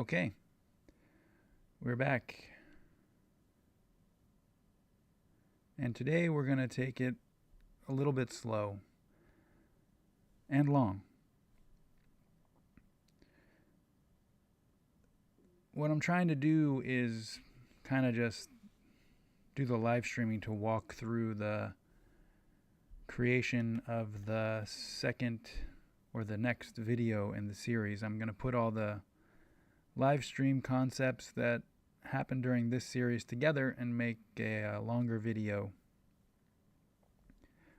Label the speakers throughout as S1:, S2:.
S1: Okay, we're back. And today we're going to take it a little bit slow and long. What I'm trying to do is kind of just do the live streaming to walk through the creation of the second or the next video in the series. I'm going to put all the live stream concepts that happen during this series together and make a longer video.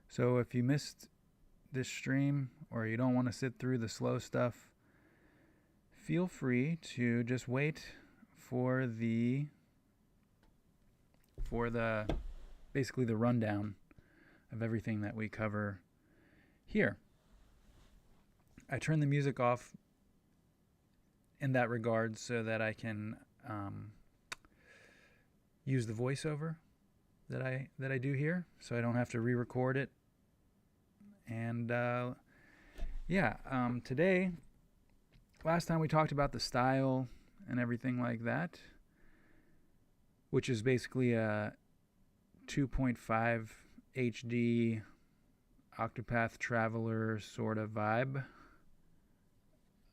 S1: So if you missed this stream or you don't want to sit through the slow stuff, feel free to just wait for the basically the rundown of everything that we cover here. I turn the music off in that regard so that I can use the voiceover that I do here, so I don't have to re-record it. And today, last time we talked about the style and everything like that, which is basically a 2.5 HD Octopath Traveler sort of vibe.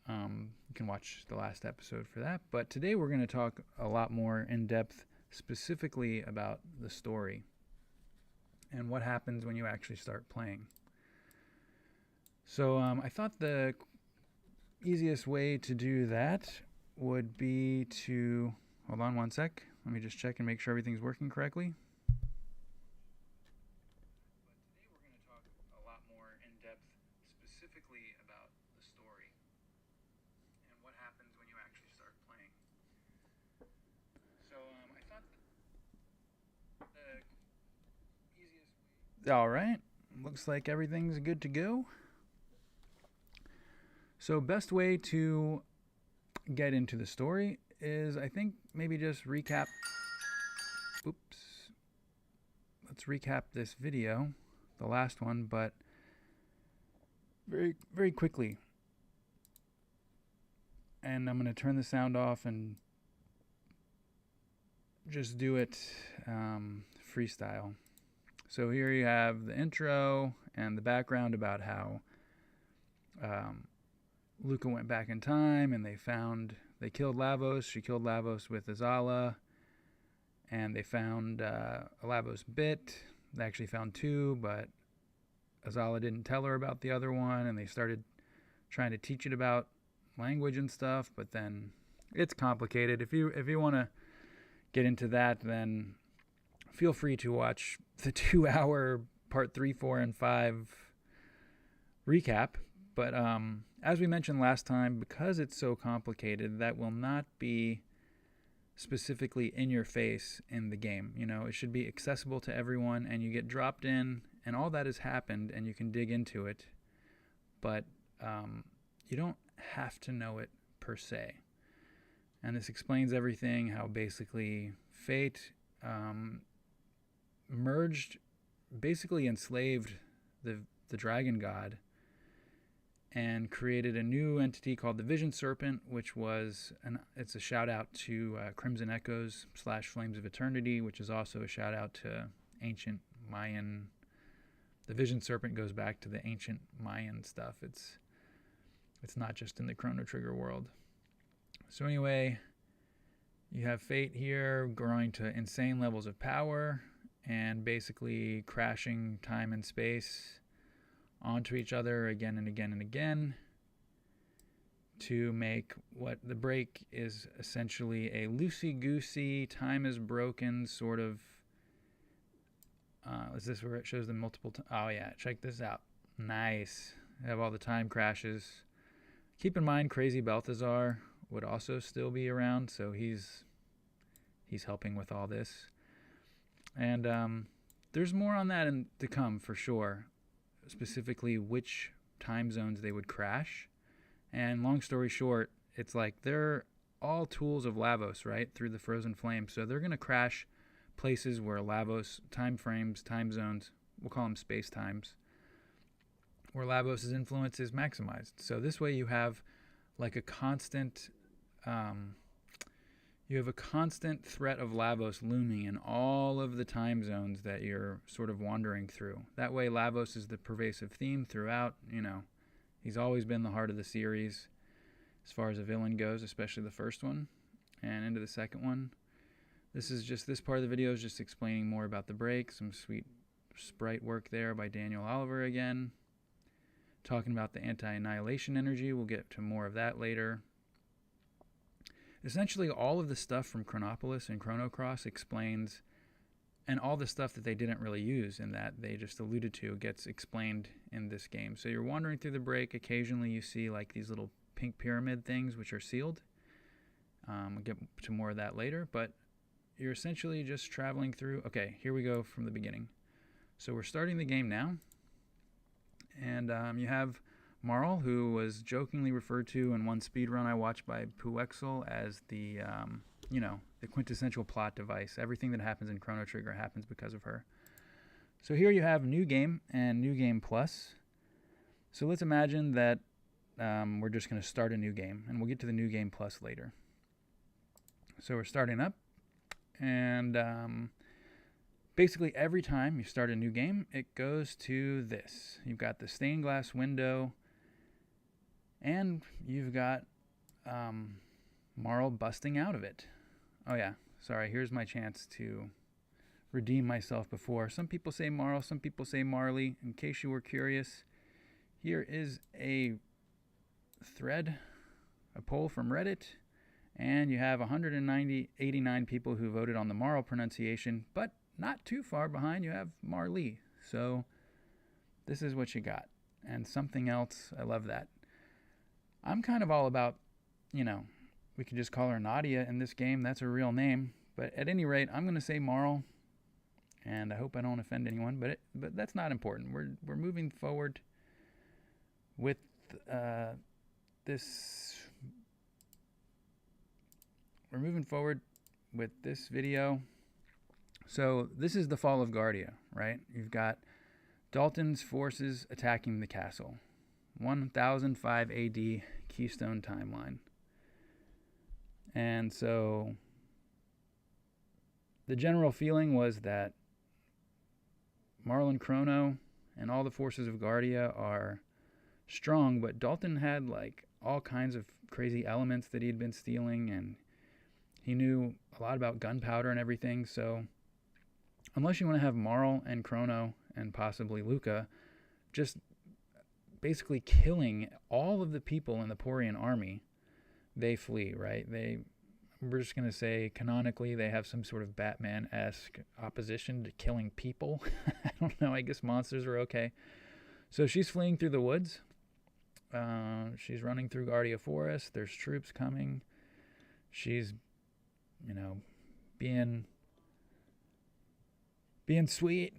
S1: You can watch the last episode for that. But today we're going to talk a lot more in depth specifically about the story and what happens when you actually start playing. So I thought the easiest way to do that would be to... Hold on one sec. Let me just check and make sure everything's working correctly. But today we're going to talk a lot more in depth specifically about the story and what happens when you actually start playing. So I thought the easiest way... All right. Looks like everything's good to go. So best way to get into the story is, I think, maybe just recap. Oops. Let's recap this video, the last one, but very, very quickly. And I'm going to turn the sound off and just do it freestyle. So here you have the intro and the background about how Luca went back in time and they killed Lavos. She killed Lavos with Azala, and they found a Lavos bit. They actually found two, but Azala didn't tell her about the other one, and they started trying to teach it about language and stuff, but then it's complicated. If you want to get into that, then feel free to watch the 2-hour part 3, 4, and 5 recap. But as we mentioned last time, because it's so complicated, that will not be specifically in your face in the game. You know, it should be accessible to everyone, and you get dropped in, and all that has happened, and you can dig into it. But you don't have to know it per se. And this explains everything, how basically Fate basically enslaved the dragon god, and created a new entity called the Vision Serpent, which was it's a shout out to Crimson Echoes / Flames of Eternity, which is also a shout out to ancient Mayan. The Vision Serpent goes back to the ancient Mayan stuff. It's not just in the Chrono Trigger world. So anyway, you have Fate here growing to insane levels of power and basically crashing time and space onto each other again and again and again to make what the break is essentially a loosey-goosey, time is broken sort of... is this where it shows the multiple... Oh yeah, check this out. Nice. You have all the time crashes. Keep in mind, Crazy Balthazar would also still be around, so he's helping with all this. And there's more on that to come for sure. Specifically which time zones they would crash. And long story short, it's like they're all tools of Lavos, right? Through the frozen flame. So they're going to crash places where Lavos time frames, time zones, we'll call them space times, where Lavos' influence is maximized. So this way you have like a constant you have a constant threat of Lavos looming in all of the time zones that you're sort of wandering through. That way, Lavos is the pervasive theme throughout. He's always been the heart of the series as far as a villain goes, especially the first one and into the second one. This part of the video is just explaining more about the break. Some sweet sprite work there by Daniel Oliver again. Talking about the anti-annihilation energy. We'll get to more of that later. Essentially, all of the stuff from Chronopolis and Chrono Cross explains, and all the stuff that they didn't really use in that they just alluded to gets explained in this game. So you're wandering through the break. Occasionally you see like these little pink pyramid things which are sealed. We'll get to more of that later, but you're essentially just traveling through. Okay, here we go from the beginning. So we're starting the game now, and you have Marl, who was jokingly referred to in one speedrun I watched by Puexel as the quintessential plot device. Everything that happens in Chrono Trigger happens because of her. So here you have New Game and New Game Plus. So let's imagine that we're just going to start a new game, and we'll get to the New Game Plus later. So we're starting up, and basically every time you start a new game, it goes to this. You've got the stained glass window, and you've got Marl busting out of it. Oh yeah, sorry, here's my chance to redeem myself before. Some people say Marl, some people say Marley. In case you were curious, here is a thread, a poll from Reddit, and you have 89 people who voted on the Marl pronunciation, but not too far behind you have Marley. So this is what you got. And something else, I love that. I'm kind of all about, we could just call her Nadia in this game. That's her real name. But at any rate, I'm going to say Marl, and I hope I don't offend anyone, but that's not important. We're moving forward with this. We're moving forward with this video. So this is the fall of Guardia, right? You've got Dalton's forces attacking the castle. 1005 AD Keystone timeline. And so the general feeling was that Marl and Chrono and all the forces of Guardia are strong, but Dalton had like all kinds of crazy elements that he'd been stealing, and he knew a lot about gunpowder and everything. So unless you want to have Marl and Chrono and possibly Luca just basically killing all of the people in the Porian army, they flee, right? We're just going to say canonically they have some sort of Batman-esque opposition to killing people. I don't know, I guess monsters are okay. So she's fleeing through the woods. She's running through Guardia Forest. There's troops coming. She's, being sweet,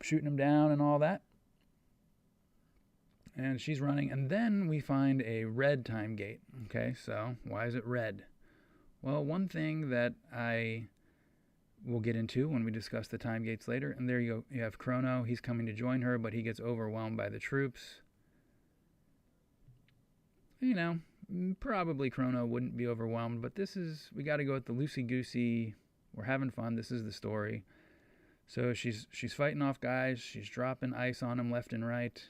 S1: shooting them down and all that. And she's running, and then we find a red time gate. Okay, so why is it red? Well, one thing that I will get into when we discuss the time gates later, and there you go, you have Chrono. He's coming to join her, but he gets overwhelmed by the troops. Probably Chrono wouldn't be overwhelmed, but we got to go with the loosey-goosey, we're having fun, this is the story. So she's fighting off guys, she's dropping ice on them left and right.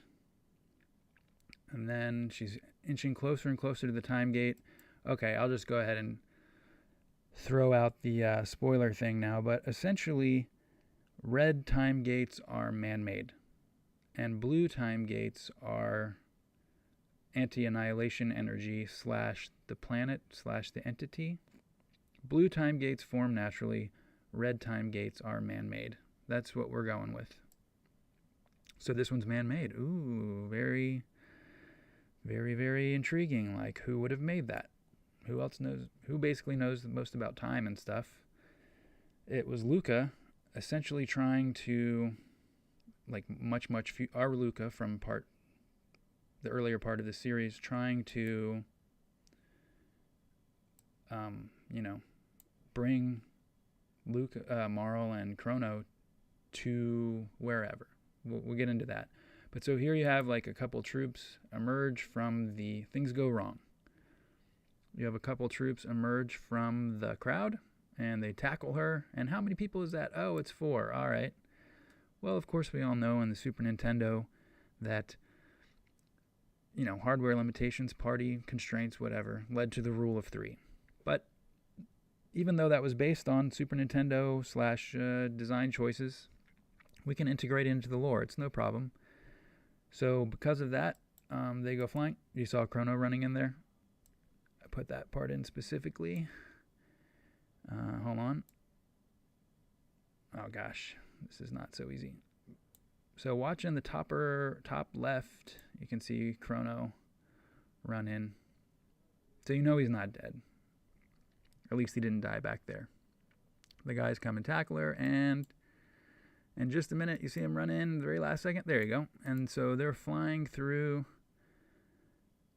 S1: And then she's inching closer and closer to the time gate. Okay, I'll just go ahead and throw out the spoiler thing now. But essentially, red time gates are man-made. And blue time gates are anti-annihilation energy / the planet / the entity. Blue time gates form naturally. Red time gates are man-made. That's what we're going with. So this one's man-made. Ooh, very... very, very intriguing. Like, who would have made that? Who else knows? Who basically knows the most about time and stuff? It was Luca, essentially trying to, like, our Luca from the earlier part of the series, trying to, bring Luca, Marl, and Chrono to wherever. We'll get into that. But so here you have like a couple troops emerge from things go wrong. You have a couple troops emerge from the crowd, and they tackle her. And how many people is that? Oh, it's 4. All right. Well, of course, we all know in the Super Nintendo that, hardware limitations, party constraints, whatever, led to the rule of 3. But even though that was based on Super Nintendo / design choices, we can integrate it into the lore. It's no problem. So because of that, they go flying. You saw Chrono running in there. I put that part in specifically. Hold on. Oh gosh, this is not so easy. So watch in the top left, you can see Chrono run in. So you know he's not dead. At least he didn't die back there. The guys come and tackle her, and in just a minute, you see him run in the very last second. There you go. And so they're flying through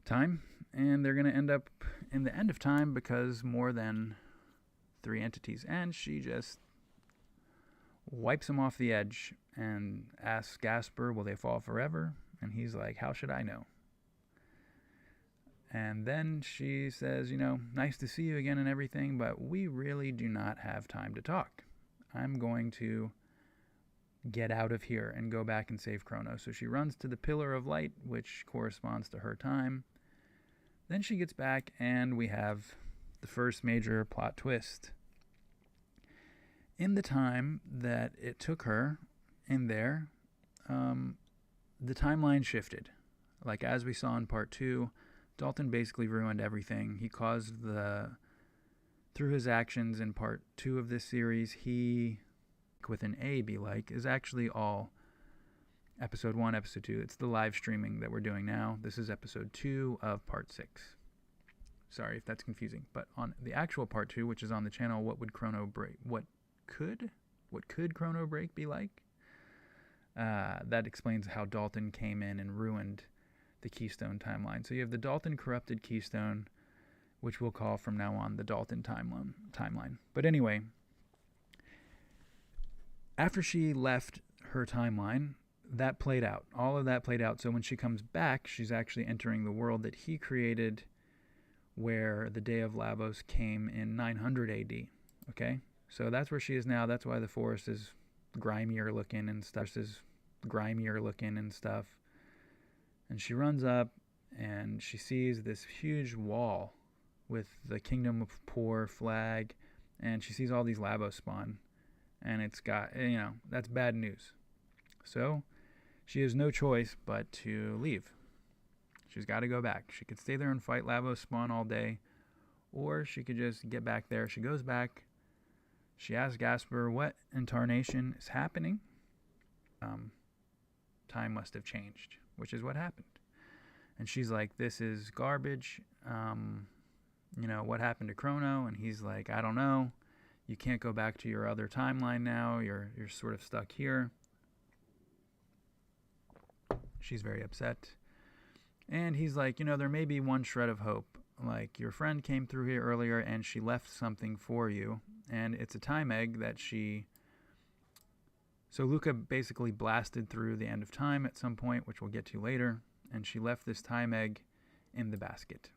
S1: time, and they're going to end up in the end of time because more than 3 entities. And she just wipes him off the edge and asks Gasper, will they fall forever? And he's like, how should I know? And then she says, nice to see you again and everything, but we really do not have time to talk. I'm going to get out of here and go back and save Chrono. So she runs to the Pillar of Light, which corresponds to her time. Then she gets back, and we have the first major plot twist. In the time that it took her in there, the timeline shifted. Like as we saw in part 2, Dalton basically ruined everything. He caused through his actions in part 2 of this series, he, with an A be like, is actually all episode 1, episode 2. It's the live streaming that we're doing now. This is episode 2 of part 6. Sorry if that's confusing. But on the actual part 2, which is on the channel, what could Chrono Break be like? That explains how Dalton came in and ruined the Keystone timeline. So you have the Dalton corrupted Keystone, which we'll call from now on the Dalton timeline. But anyway, after she left her timeline, that played out. All of that played out. So when she comes back, she's actually entering the world that he created, where the Day of Lavos came in 900 AD. Okay? So that's where she is now. That's why the forest is grimier looking and stuff. And she runs up, and she sees this huge wall with the Kingdom of Poor flag, and she sees all these Lavos spawn. And it's got, that's bad news. So she has no choice but to leave. She's got to go back. She could stay there and fight Lavos spawn all day, or she could just get back there. She goes back. She asks Gasper what in tarnation is happening. Time must have changed, which is what happened. And she's like, this is garbage. What happened to Chrono? And he's like, I don't know. You can't go back to your other timeline now. You're sort of stuck here. She's very upset. And he's like, there may be one shred of hope. Like, your friend came through here earlier and she left something for you. And it's a time egg that she... So Luca basically blasted through the end of time at some point, which we'll get to later. And she left this time egg in the basket.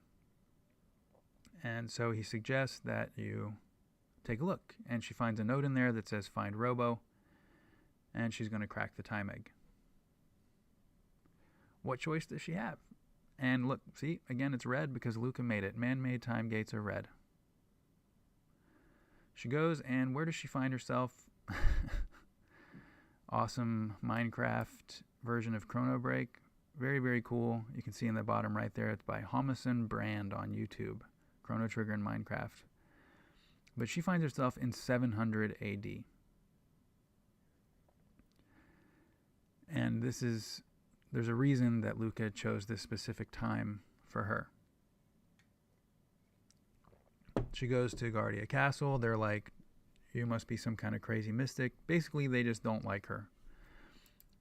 S1: And so he suggests that you take a look. And she finds a note in there that says, find Robo. And she's going to crack the time egg. What choice does she have? And look, see, again, it's red because Luca made it. Man-made time gates are red. She goes, and where does she find herself? Awesome Minecraft version of Chrono Break. Very, very cool. You can see in the bottom right there, it's by Homison Brand on YouTube. Chrono Trigger in Minecraft. But she finds herself in 700 AD. And there's a reason that Luca chose this specific time for her. She goes to Guardia Castle. They're like, you must be some kind of crazy mystic. Basically, they just don't like her.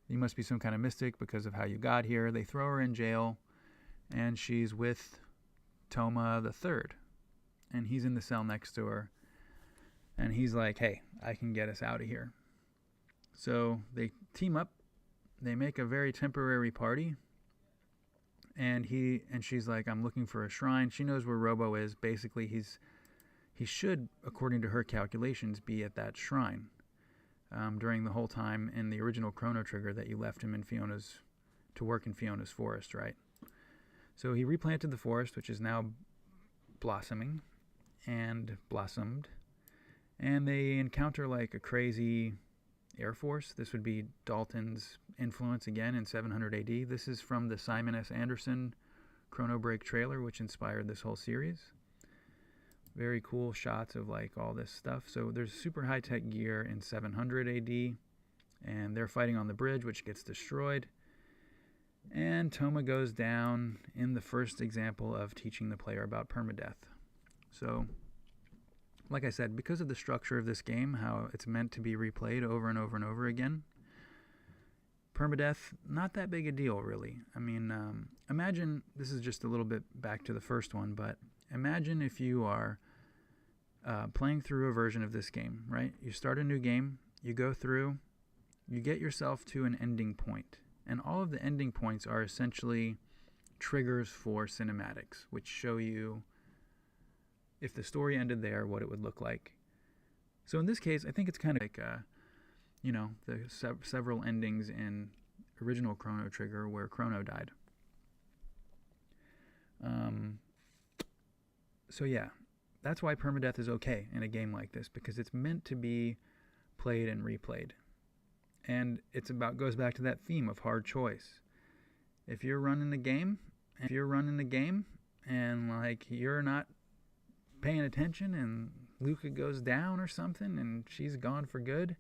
S1: You must be some kind of mystic because of how you got here. They throw her in jail, and she's with Toma the Third. And he's in the cell next to her. And he's like, hey, I can get us out of here. So they team up. They make a very temporary party. And she's like, I'm looking for a shrine. She knows where Robo is. Basically, he should, according to her calculations, be at that shrine during the whole time in the original Chrono Trigger that you left him in to work in Fiona's forest, right? So he replanted the forest, which is now blossoming and blossomed. And they encounter like a crazy Air Force. This would be Dalton's influence again in 700 AD. This is from the Simon S. Anderson Chrono Break trailer, which inspired this whole series. Very cool shots of like all this stuff. So there's super high-tech gear in 700 AD, and they're fighting on the bridge, which gets destroyed. And Toma goes down in the first example of teaching the player about permadeath. So, like I said, because of the structure of this game, how it's meant to be replayed over and over and over again, permadeath, not that big a deal, really. I mean, imagine, this is just a little bit back to the first one, but imagine if you are playing through a version of this game, right? You start a new game, you go through, you get yourself to an ending point, and all of the ending points are essentially triggers for cinematics, which show you if the story ended there, what it would look like. So in this case, I think it's kind of like, the several endings in original Chrono Trigger where Chrono died. So yeah, that's why permadeath is okay in a game like this, because it's meant to be played and replayed. And goes back to that theme of hard choice. If you're running a game and like you're not paying attention and Luca goes down or something and she's gone for good,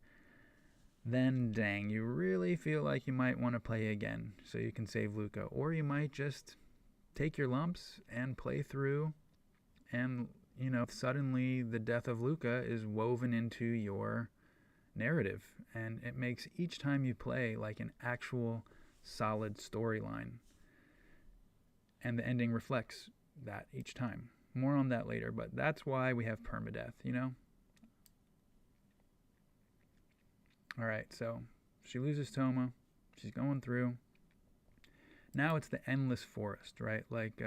S1: then dang, you really feel like you might want to play again so you can save Luca. Or you might just take your lumps and play through, and suddenly the death of Luca is woven into your narrative, and it makes each time you play like an actual solid storyline, and the ending reflects that each time. More on that later, but that's why we have permadeath, Alright, so she loses Toma. She's going through. Now it's the endless forest, right? Like,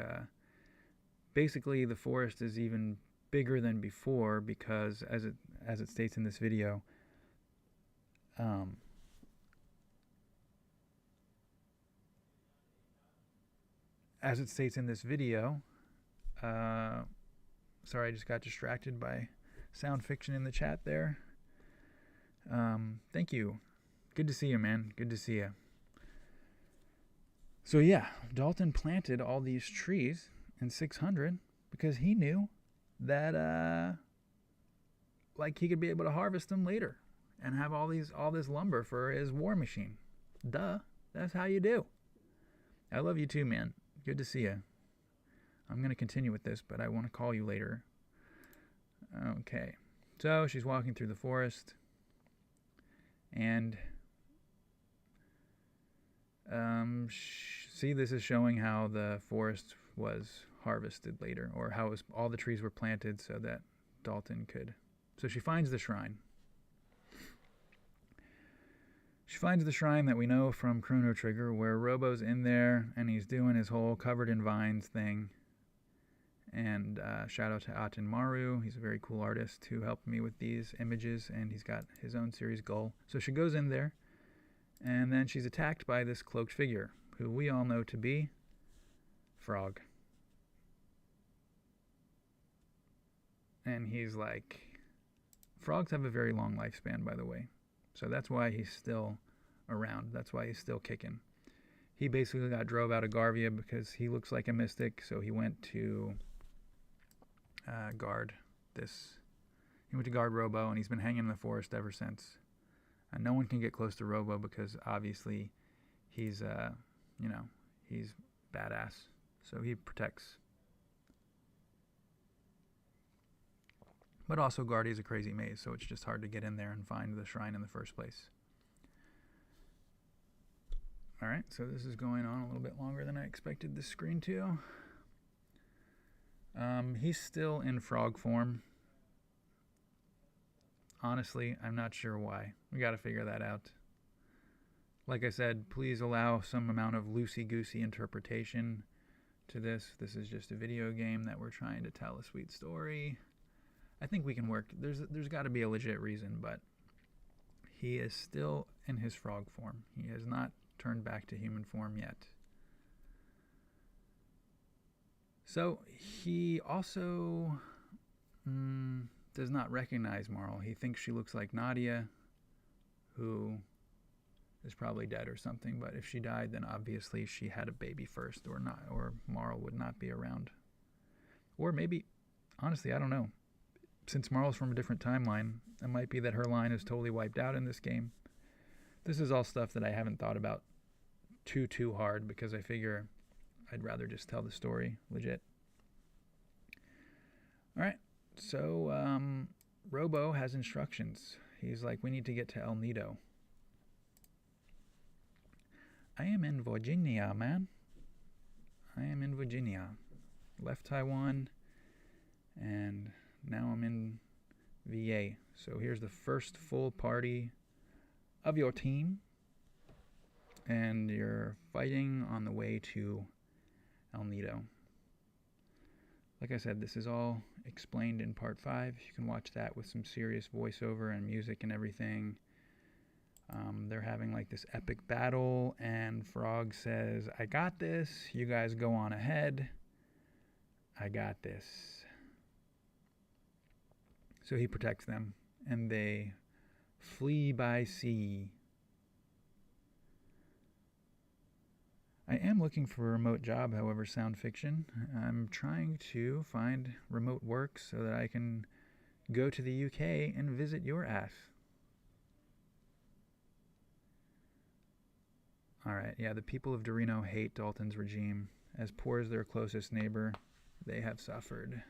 S1: basically the forest is even bigger than before because, as it states in this video, sorry, I just got distracted by sound fiction in the chat there. Thank you. Good to see you, man. Good to see you. So yeah, Dalton planted all these trees in 600 because he knew that he could be able to harvest them later and have all this lumber for his war machine. Duh. That's how you do. I love you too, man. Good to see you. I'm going to continue with this, but I want to call you later. Okay. So she's walking through the forest, and see, this is showing how the forest was harvested later, or how all the trees were planted so that Dalton could. So she finds the shrine. She finds the shrine that we know from Chrono Trigger, where Robo's in there and he's doing his whole covered in vines thing. And shout out to Aten Maru. He's a very cool artist who helped me with these images, and he's got his own series goal. So she goes in there, and then she's attacked by this cloaked figure, who we all know to be Frog. And he's like... Frogs have a very long lifespan, by the way. So that's why he's still around. That's why he's still kicking. He basically got drove out of Garvia because he looks like a mystic, so he went to guard this. He went to guard Robo, and he's been hanging in the forest ever since. And no one can get close to Robo because obviously he's, he's badass. So he protects. But also Guardia's a crazy maze, so it's just hard to get in there and find the shrine in the first place. Alright, so this is going on a little bit longer than I expected this screen to. He's still in frog form. Honestly, I'm not sure why. We gotta figure that out. Like I said, please allow some amount of loosey-goosey interpretation. to this. This is just a video game that we're trying to tell a sweet story. I think we can work. There's got to be a legit reason, but he is still in his frog form. He has not turned back to human form yet. So he also does not recognize Marl. He thinks she looks like Nadia, who is probably dead or something. But if she died, then obviously she had a baby first, or not, or Marl would not be around. Or maybe, honestly, I don't know. Since Marl's from a different timeline, it might be that her line is totally wiped out in this game. This is all stuff that I haven't thought about too hard, because I figure I'd rather just tell the story legit. Alright, so Robo has instructions. He's like, we need to get to El Nido. I am in Virginia, man. I am in Virginia. Left Taiwan, and now I'm in VA. So here's the first full party of your team, and you're fighting on the way to El Nido. Like I said, this is all explained in part 5. You can watch that with some serious voiceover and music and everything. They're having like this epic battle, and Frog says, I got this. You guys go on ahead. I got this. So he protects them, and they flee by sea. I am looking for a remote job, however, sound fiction. I'm trying to find remote work so that I can go to the UK and visit your ass. Alright, yeah, the people of Dorino hate Dalton's regime. As poor as their closest neighbor, they have suffered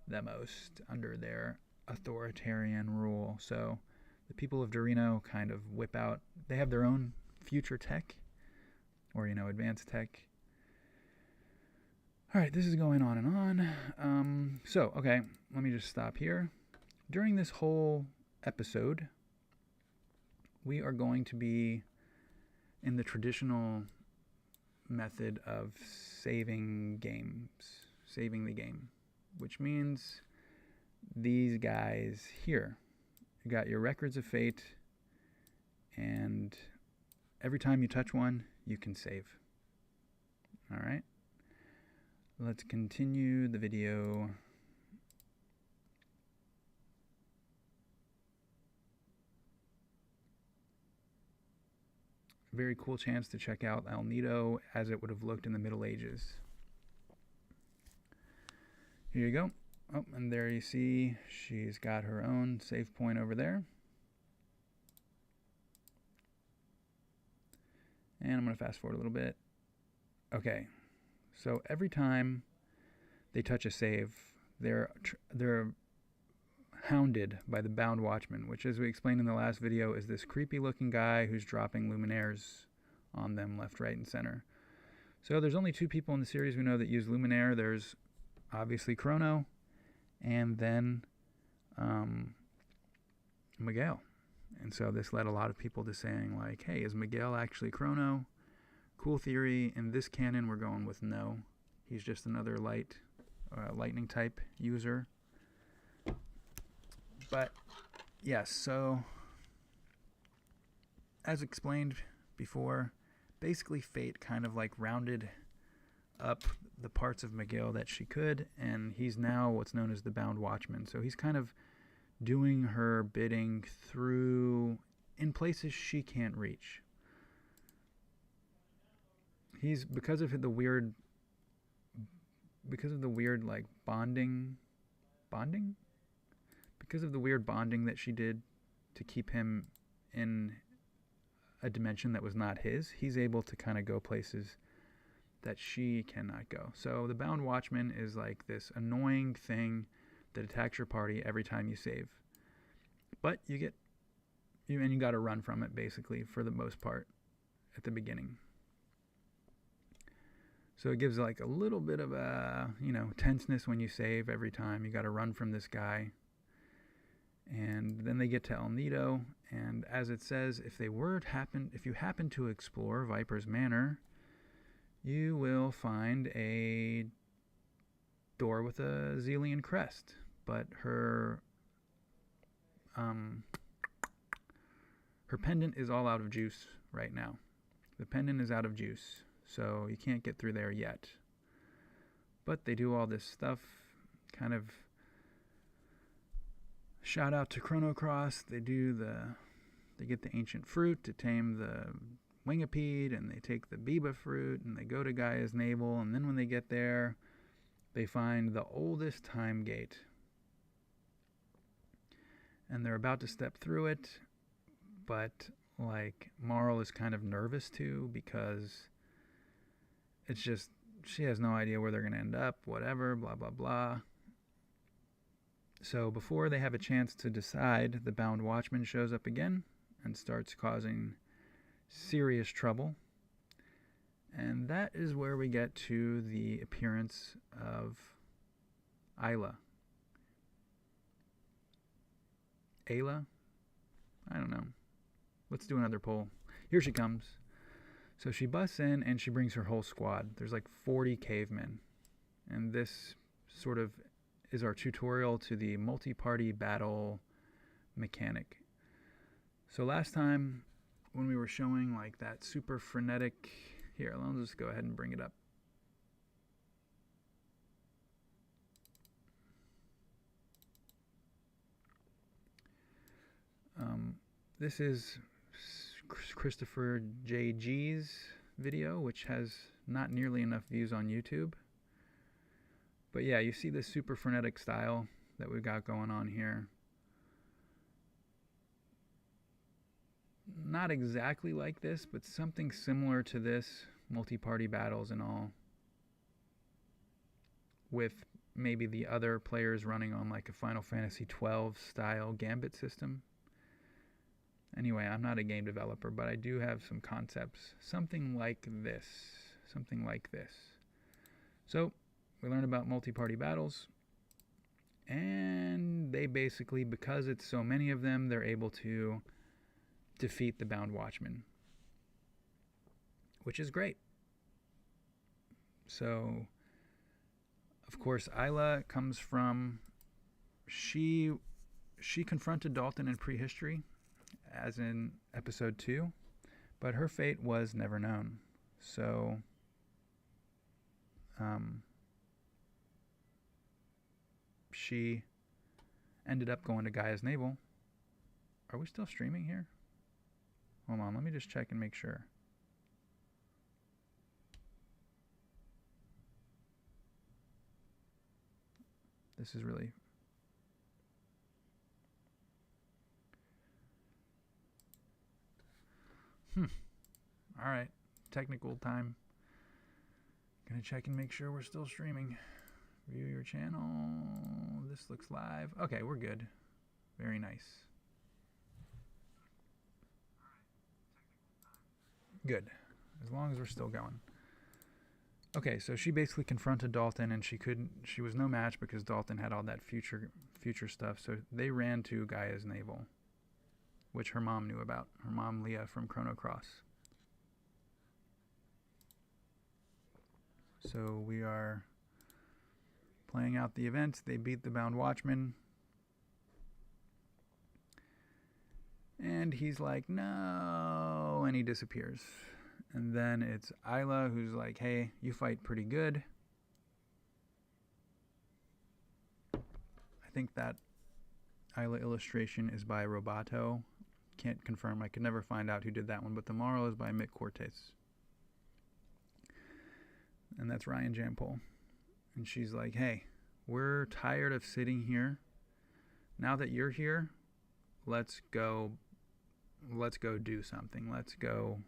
S1: the most under their authoritarian rule. So the people of Dorino kind of whip out, they have their own future tech, or, advanced tech. Alright, this is going on and on. Okay, let me just stop here. During this whole episode, we are going to be in the traditional method of saving the game, which means these guys here. You got your records of fate, and every time you touch one, you can save. Alright, let's continue the video. Very cool chance to check out El Nido as it would have looked in the Middle Ages. Here you go. Oh, and there you see she's got her own save point over there. And I'm going to fast forward a little bit. Okay, so every time they touch a save, they're hounded by the Bound Watchman, which, as we explained in the last video, is this creepy looking guy who's dropping luminaires on them left, right, and center. So there's only 2 people in the series we know that use luminaire. There's obviously Chrono, and then Miguel. And so this led a lot of people to saying, like, hey, is Miguel actually Chrono? Cool theory. In this canon, we're going with no. He's just another lightning type user. But, yes, so as explained before, basically Fate kind of like rounded up the parts of Miguel that she could, and he's now what's known as the Bound Watchman. So he's kind of doing her bidding through in places she can't reach. He's because of the weird like bonding because of the weird bonding that she did to keep him in a dimension that was not his, he's able to kind of go places that she cannot go. So the Bound Watchman is like this annoying thing that attacks your party every time you save. But you got to run from it, basically, for the most part at the beginning. So it gives like a little bit of a, tenseness when you save every time. You got to run from this guy. And then they get to El Nido, and as it says, if you happen to explore Viper's Manor, you will find a door with a Xelian crest, but her pendant is all out of juice right now. The pendant is out of juice, so you can't get through there yet. But they do all this stuff, kind of shout out to Chrono Cross. They get the ancient fruit to tame the wingipede, and they take the biba fruit, and they go to Gaia's navel, and then when they get there, they find the oldest time gate. And they're about to step through it, but like Marl is kind of nervous too, because it's just, she has no idea where they're going to end up, whatever, blah, blah, blah. So before they have a chance to decide, the Bound Watchman shows up again and starts causing serious trouble. And that is where we get to the appearance of Ayla. Ayla? I don't know. Let's do another poll. Here she comes. So she busts in and she brings her whole squad. There's like 40 cavemen. And this sort of is our tutorial to the multi-party battle mechanic. So last time when we were showing like that super frenetic... Here, let's just go ahead and bring it up. This is Christopher J.G.'s video, which has not nearly enough views on YouTube. But yeah, you see this super frenetic style that we've got going on here. Not exactly like this, but something similar to this, multi-party battles and all, with maybe the other players running on like a Final Fantasy XII style gambit system. Anyway, I'm not a game developer, but I do have some concepts. Something like this. Something like this. So, we learn about multi-party battles. And they basically, because it's so many of them, they're able to defeat the Bound Watchman. Which is great. So, of course, Ayla comes from... She confronted Dalton in prehistory, as in episode 2, but her fate was never known. So, she ended up going to Gaia's navel. Are we still streaming here? Hold on, let me just check and make sure. This is really... Alright, technical time. Gonna check and make sure we're still streaming. View your channel. This looks live. Okay, we're good. Very nice. Good. As long as we're still going. Okay, so she basically confronted Dalton, and she was no match because Dalton had all that future stuff. So they ran to Gaia's navel, which her mom knew about. Her mom, Leah, from Chrono Cross. So we are playing out the events. They beat the Bound Watchman. And he's like, no, and he disappears. And then it's Ayla who's like, hey, you fight pretty good. I think that Ayla illustration is by Roboto. Can't confirm. I could never find out who did that one, but the moral is by Mick Cortez. And that's Ryan Jampol. And she's like, hey, we're tired of sitting here. Now that you're here, let's go do something. Let's go,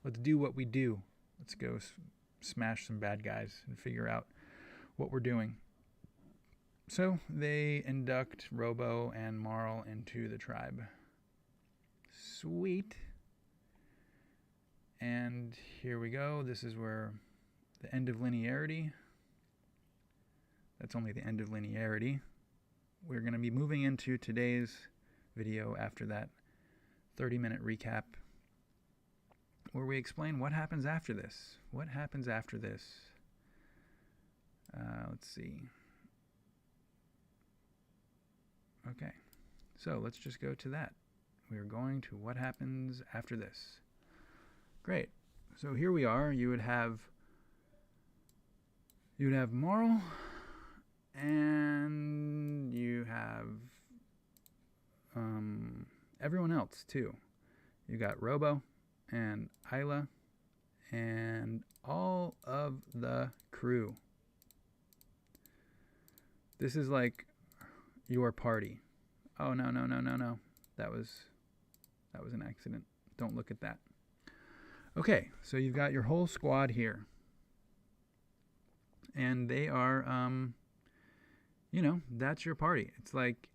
S1: let's do what we do. Let's go smash some bad guys and figure out what we're doing. So they induct Robo and Marl into the tribe. Sweet. And here we go. This is where the end of linearity. That's only the end of linearity. We're going to be moving into today's video after that 30-minute recap where we explain what happens after this. What happens after this? Let's see. Okay, so let's just go to that. We are going to what happens after this. Great. So here we are. You would have Marl, and you have everyone else too. You got Robo and Isla and all of the crew. This is like your party. Oh, no. That was an accident. Don't look at that. Okay, so you've got your whole squad here. And they are, that's your party. It's like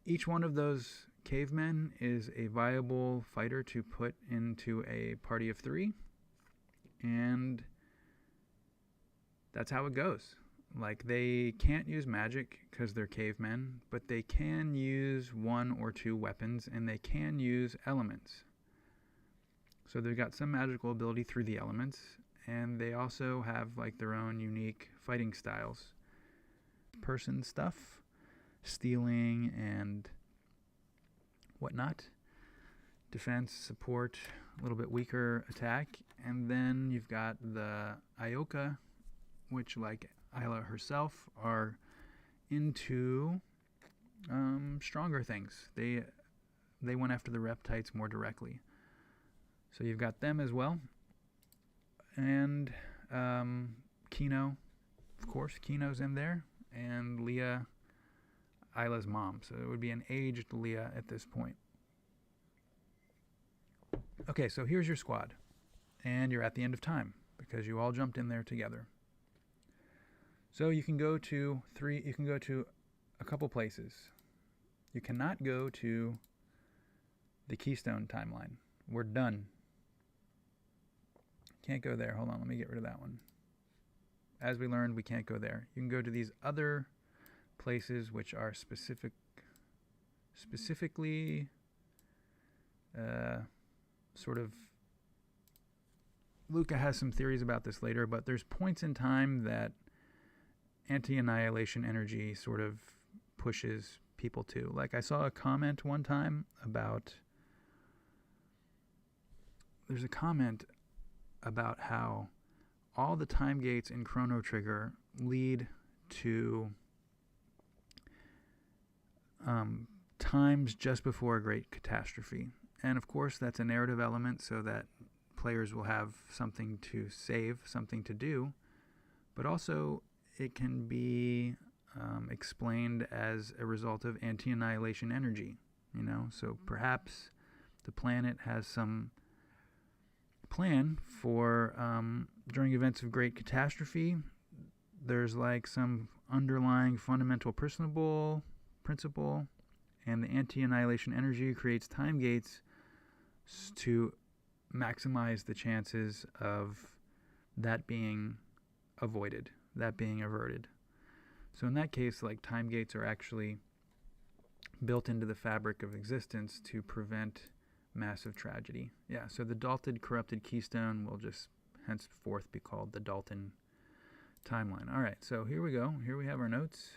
S1: each one of those cavemen is a viable fighter to put into a party of 3. And that's how it goes. Like, they can't use magic because they're cavemen, but they can use 1 or 2 weapons, and they can use elements. So they've got some magical ability through the elements, and they also have like their own unique fighting styles. Person stuff, stealing and whatnot. Defense, support, a little bit weaker attack. And then you've got the Ioka, which, like Isla herself, are into stronger things. They went after the reptites more directly. So you've got them as well. And Kino, of course, Kino's in there. And Leah, Isla's mom. So it would be an aged Leah at this point. Okay, so here's your squad. And you're at the end of time because you all jumped in there together. So you can go to a couple places. You cannot go to the Keystone timeline. We're done. Can't go there. Hold on, let me get rid of that one. As we learned, we can't go there. You can go to these other places which are specifically sort of... Luca has some theories about this later, but there's points in time that anti-annihilation energy sort of pushes people to. Like, I saw a comment one time about... There's a comment about how all the time gates in Chrono Trigger lead to times just before a great catastrophe. And of course, that's a narrative element so that players will have something to save, something to do. But also, it can be explained as a result of anti-annihilation energy. So perhaps the planet has some plan for during events of great catastrophe, there's like some underlying fundamental principle, and the anti-annihilation energy creates time gates to maximize the chances of that being avoided, that being averted. So in that case, like, time gates are actually built into the fabric of existence to prevent massive tragedy. Yeah, so the Dalton corrupted keystone will just henceforth be called the Dalton timeline. All right, so here we go. Here we have our notes.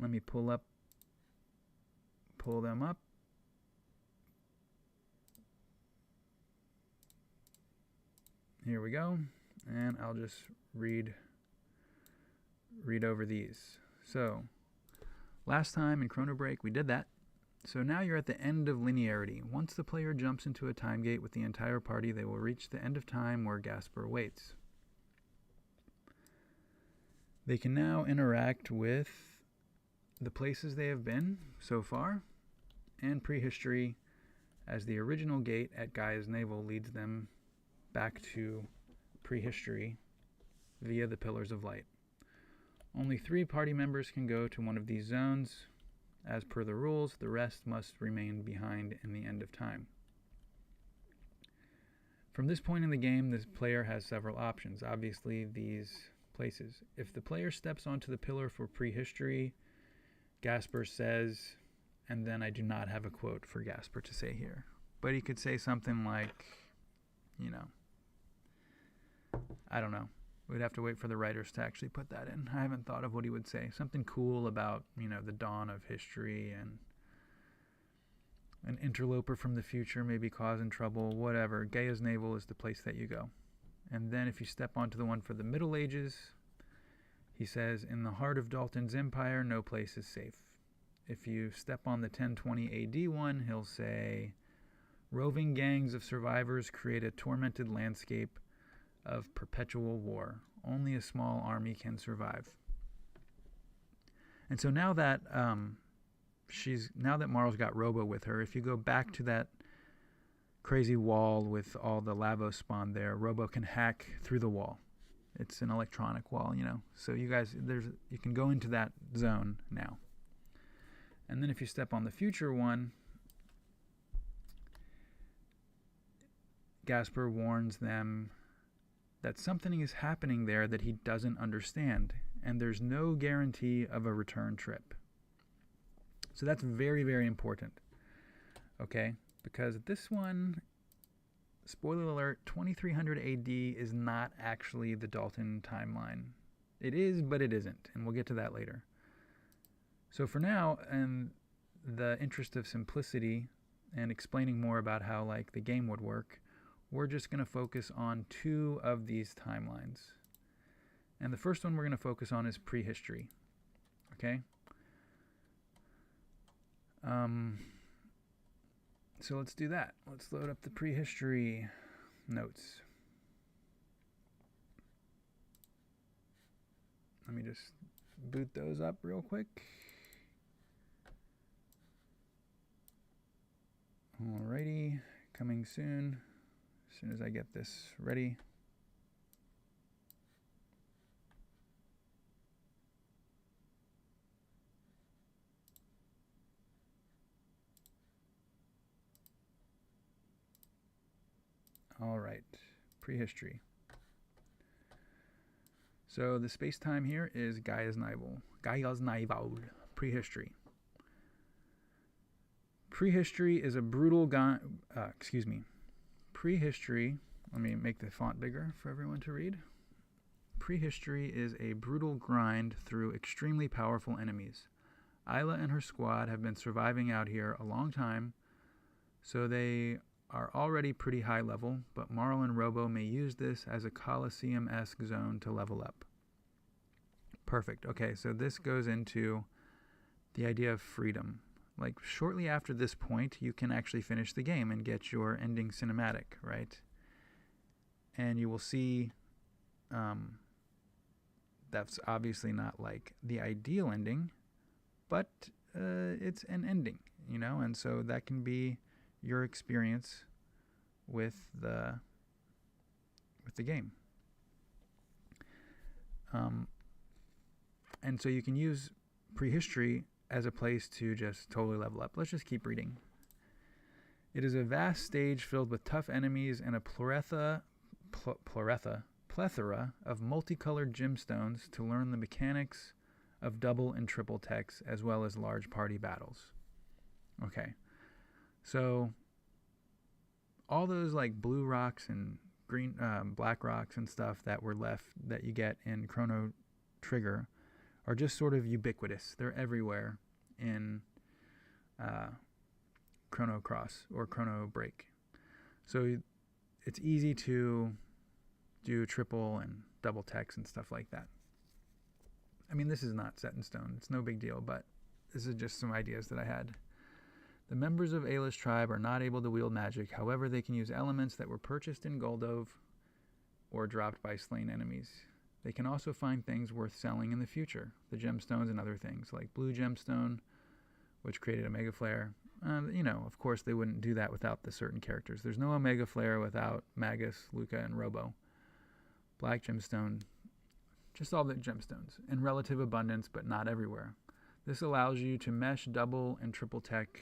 S1: Let me pull them up. Here we go, and I'll just read over these. So, last time in Chrono Break we did that. So now you're at the end of linearity. Once the player jumps into a time gate with the entire party, they will reach the end of time where Gasper waits. They can now interact with the places they have been so far and prehistory, as the original gate at Gaia's navel leads them back to prehistory via the Pillars of Light. Only 3 party members can go to one of these zones. As per the rules, the rest must remain behind in the end of time. From this point in the game, the player has several options. Obviously, these places. If the player steps onto the pillar for prehistory, Gasper says, and then I do not have a quote for Gasper to say here. But he could say something like, you know, I don't know. We'd have to wait for the writers to actually put that in. I haven't thought of what he would say. Something cool about, you know, the dawn of history and an interloper from the future maybe causing trouble, whatever. Gaia's Navel is the place that you go. And then if you step onto the one for the Middle Ages, he says, in the heart of Dalton's empire, no place is safe. If you step on the 1020 AD one, he'll say, roving gangs of survivors create a tormented landscape of perpetual war. Only a small army can survive. And so now that Marl's got Robo with her, if you go back to that crazy wall with all the Lavos spawn there, Robo can hack through the wall. It's an electronic wall, you know. So you guys, you can go into that zone now. And then if you step on the future one, Gasper warns them that something is happening there that he doesn't understand, and there's no guarantee of a return trip. So that's very, very important, okay? Because this one, spoiler alert, 2300 AD is not actually the Dalton timeline. It is, but it isn't, and we'll get to that later. So for now, in the interest of simplicity and explaining more about how like the game would work, we're just going to focus on 2 of these timelines. And the first one we're going to focus on is prehistory. Okay? So let's do that. Let's load up the prehistory notes. Let me just boot those up real quick. Alrighty, coming soon. As soon as I get this ready. All right, prehistory. So the space-time here is Gaia's Navel. Gaia's Navel, prehistory. Prehistory is a brutal Prehistory, let me make the font bigger for everyone to read. Prehistory is a brutal grind through extremely powerful enemies. Isla and her squad have been surviving out here a long time, so they are already pretty high level, but Marl and Robo may use this as a Colosseum-esque zone to level up. Perfect. Okay, so this goes into the idea of freedom. Like, shortly after this point, you can actually finish the game and get your ending cinematic, right? And you will see that's obviously not, like, the ideal ending, but it's an ending, you know? And so that can be your experience with the game. And so you can use prehistory as a place to just totally level up. Let's just keep reading. It is a vast stage filled with tough enemies and a plethora of multicolored gemstones to learn the mechanics of double and triple techs as well as large party battles. Okay, so all those like blue rocks and green, black rocks and stuff that were left that you get in Chrono Trigger are just sort of ubiquitous. They're everywhere in Chrono Cross or Chrono Break. So it's easy to do triple and double techs and stuff like that. I mean, this is not set in stone. It's no big deal, but this is just some ideas that I had. The members of Ayla's tribe are not able to wield magic. However, they can use elements that were purchased in Goldove or dropped by slain enemies. They can also find things worth selling in the future, the gemstones and other things, like blue gemstone, which created Omega Flare. You know, of course, they wouldn't do that without the certain characters. There's no Omega Flare without Magus, Luca, and Robo. Black gemstone, just all the gemstones, in relative abundance, but not everywhere. This allows you to mesh double and triple tech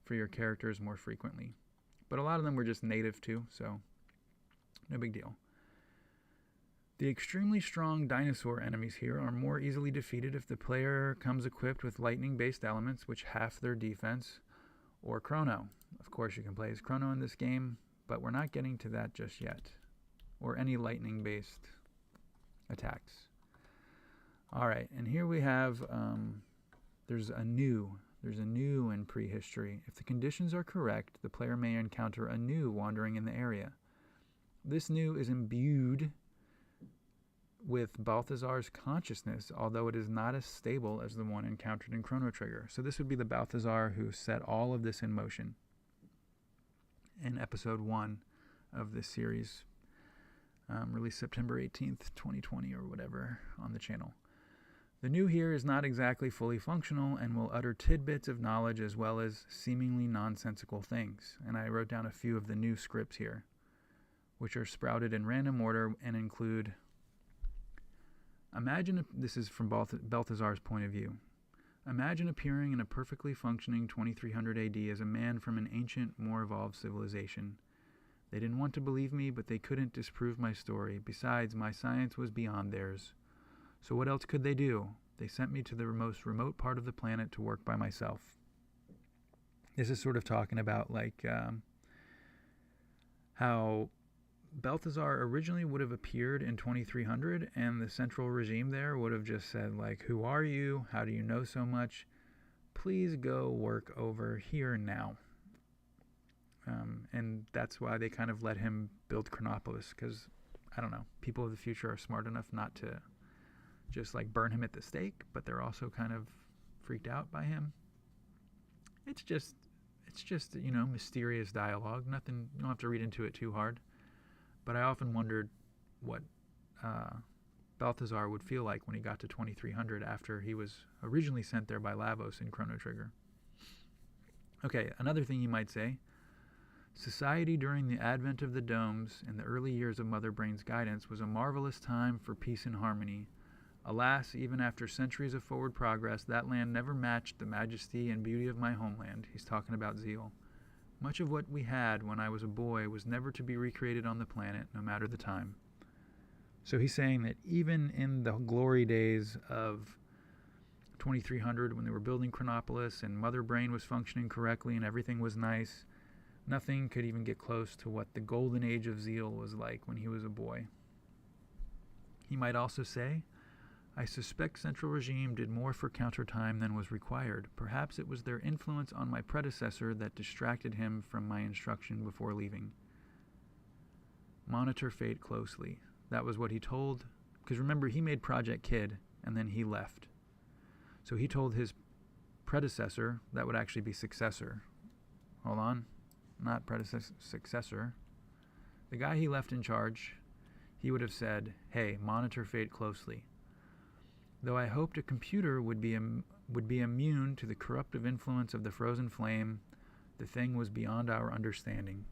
S1: for your characters more frequently. But a lot of them were just native too, so no big deal. The extremely strong dinosaur enemies here are more easily defeated if the player comes equipped with lightning-based elements, which half their defense, or Chrono. Of course, you can play as Chrono in this game, but we're not getting to that just yet, or any lightning-based attacks. All right, and here we have, there's a new in prehistory. If the conditions are correct, the player may encounter a new wandering in the area. This new is imbued with Balthazar's consciousness, although it is not as stable as the one encountered in Chrono Trigger. So this would be the Balthazar who set all of this in motion in episode 1 of this series, released September 18th, 2020 or whatever on the channel. The new here is not exactly fully functional and will utter tidbits of knowledge as well as seemingly nonsensical things. And I wrote down a few of the new scripts here, which are sprouted in random order and include, this is from Balthazar's point of view. Imagine appearing in a perfectly functioning 2300 AD as a man from an ancient, more evolved civilization. They didn't want to believe me, but they couldn't disprove my story. Besides, my science was beyond theirs. So what else could they do? They sent me to the most remote part of the planet to work by myself. This is sort of talking about like how Balthazar originally would have appeared in 2300 and the central regime there would have just said like, who are you? How do you know so much? Please go work over here now. And that's why they kind of let him build Chronopolis, because, I don't know, people of the future are smart enough not to just like burn him at the stake, but they're also kind of freaked out by him. It's just, mysterious dialogue. Nothing, you don't have to read into it too hard. But I often wondered what Balthazar would feel like when he got to 2300 after he was originally sent there by Lavos in Chrono Trigger. Okay, another thing you might say. Society during the advent of the domes and the early years of Mother Brain's guidance was a marvelous time for peace and harmony. Alas, even after centuries of forward progress, that land never matched the majesty and beauty of my homeland. He's talking about Zeal. Much of what we had when I was a boy was never to be recreated on the planet, no matter the time. So he's saying that even in the glory days of 2300, when they were building Chronopolis and Mother Brain was functioning correctly and everything was nice, nothing could even get close to what the golden age of Zeal was like when he was a boy. He might also say, I suspect Central Regime did more for countertime than was required. Perhaps it was their influence on my predecessor that distracted him from my instruction before leaving. Monitor fate closely. That was what he told, because remember, he made Project Kid, and then he left. So he told his predecessor, that would actually be successor. Hold on. Not predecessor, successor. The guy he left in charge, he would have said, hey, monitor fate closely. Though I hoped a computer would be immune to the corruptive influence of the frozen flame, the thing was beyond our understanding.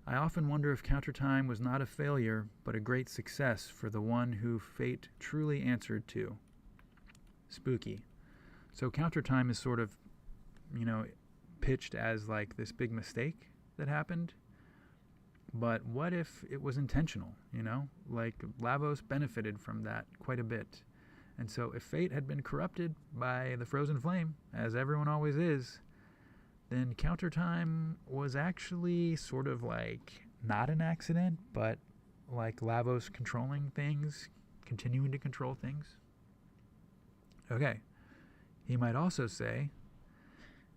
S1: I often wonder if countertime was not a failure, but a great success for the one who fate truly answered to. Spooky. So countertime is sort of, pitched as like this big mistake that happened. But what if it was intentional, Like Lavos benefited from that quite a bit. And so if fate had been corrupted by the frozen flame, as everyone always is, then countertime was actually sort of like not an accident, but like Lavos controlling things, continuing to control things. Okay. He might also say,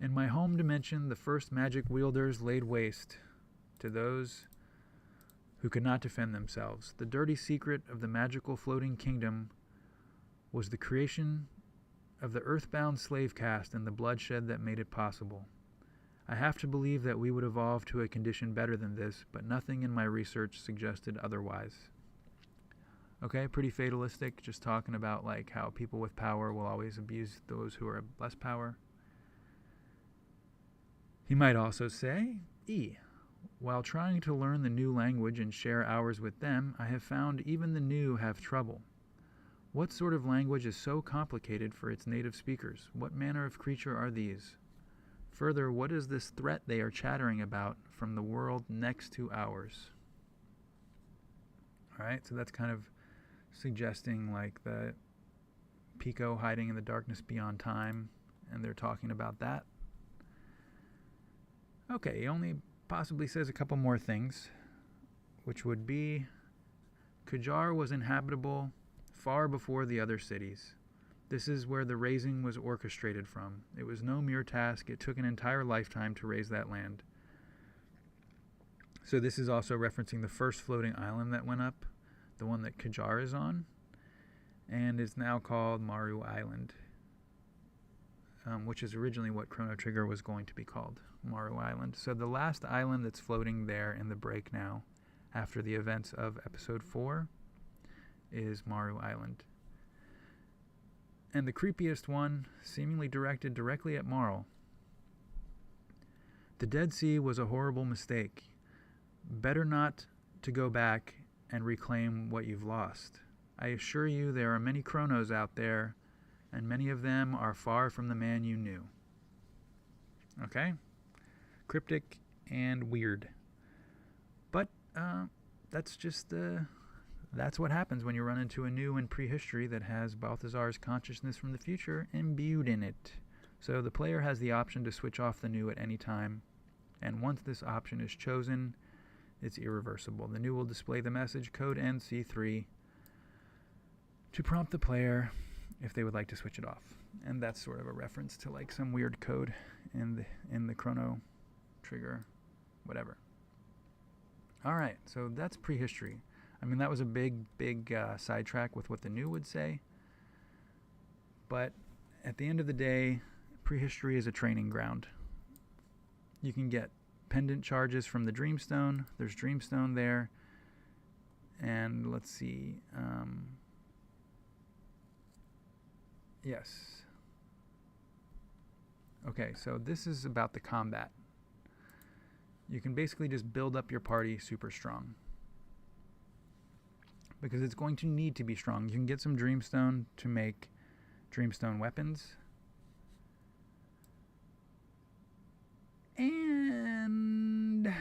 S1: in my home dimension, the first magic wielders laid waste to those who could not defend themselves. The dirty secret of the magical floating kingdom was the creation of the earthbound slave caste and the bloodshed that made it possible. I have to believe that we would evolve to a condition better than this, but nothing in my research suggested otherwise. Okay, pretty fatalistic, just talking about like how people with power will always abuse those who are less power. He might also say, while trying to learn the new language and share hours with them, I have found even the new have trouble. What sort of language is so complicated for its native speakers? What manner of creature are these? Further, what is this threat they are chattering about from the world next to ours? All right, so that's kind of suggesting like the Pico hiding in the darkness beyond time, and they're talking about that. Okay, he only possibly says a couple more things, which would be Qajar was inhabitable far before the other cities. This is where the raising was orchestrated from. It was no mere task. It took an entire lifetime to raise that land. So this is also referencing the first floating island that went up, the one that Qajar is on, and is now called Maru Island, which is originally what Chrono Trigger was going to be called, Maru Island. So the last island that's floating there in the break now, after the events of Episode 4, is Maru Island. And the creepiest one, seemingly directed directly at Marl. The Dead Sea was a horrible mistake. Better not to go back and reclaim what you've lost. I assure you there are many Chronos out there, and many of them are far from the man you knew. Okay? Cryptic and weird. But that's just that's what happens when you run into a new and prehistory that has Balthazar's consciousness from the future imbued in it. So the player has the option to switch off the new at any time, and once this option is chosen, it's irreversible. The new will display the message code NC3 to prompt the player if they would like to switch it off. And that's sort of a reference to like some weird code in the Chrono Trigger, whatever. All right, so that's prehistory. I mean, that was a big sidetrack with what the new would say. But at the end of the day, prehistory is a training ground. You can get pendant charges from the Dreamstone. There's Dreamstone there. And let's see. Yes. Okay, so this is about the combat. You can basically just build up your party super strong, because it's going to need to be strong. You can get some Dreamstone to make Dreamstone weapons. And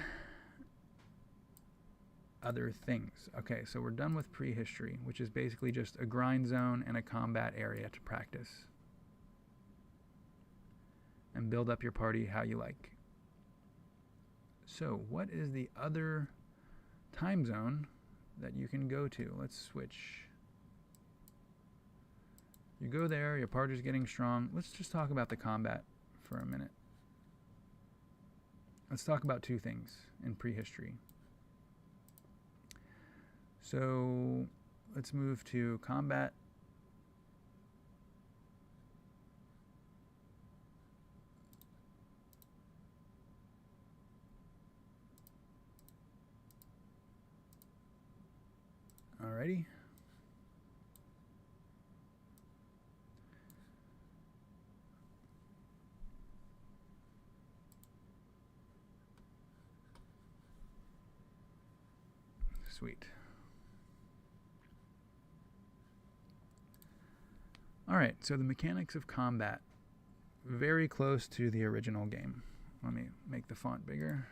S1: other things. Okay, so we're done with prehistory, which is basically just a grind zone and a combat area to practice. And build up your party how you like. So, what is the other time zone that you can go to? Let's switch. You go there, your party's getting strong. Let's just talk about the combat for a minute. Let's talk about two things in prehistory. So let's move to combat. Alrighty. Sweet. Alright, so the mechanics of combat. Very close to the original game. Let me make the font bigger.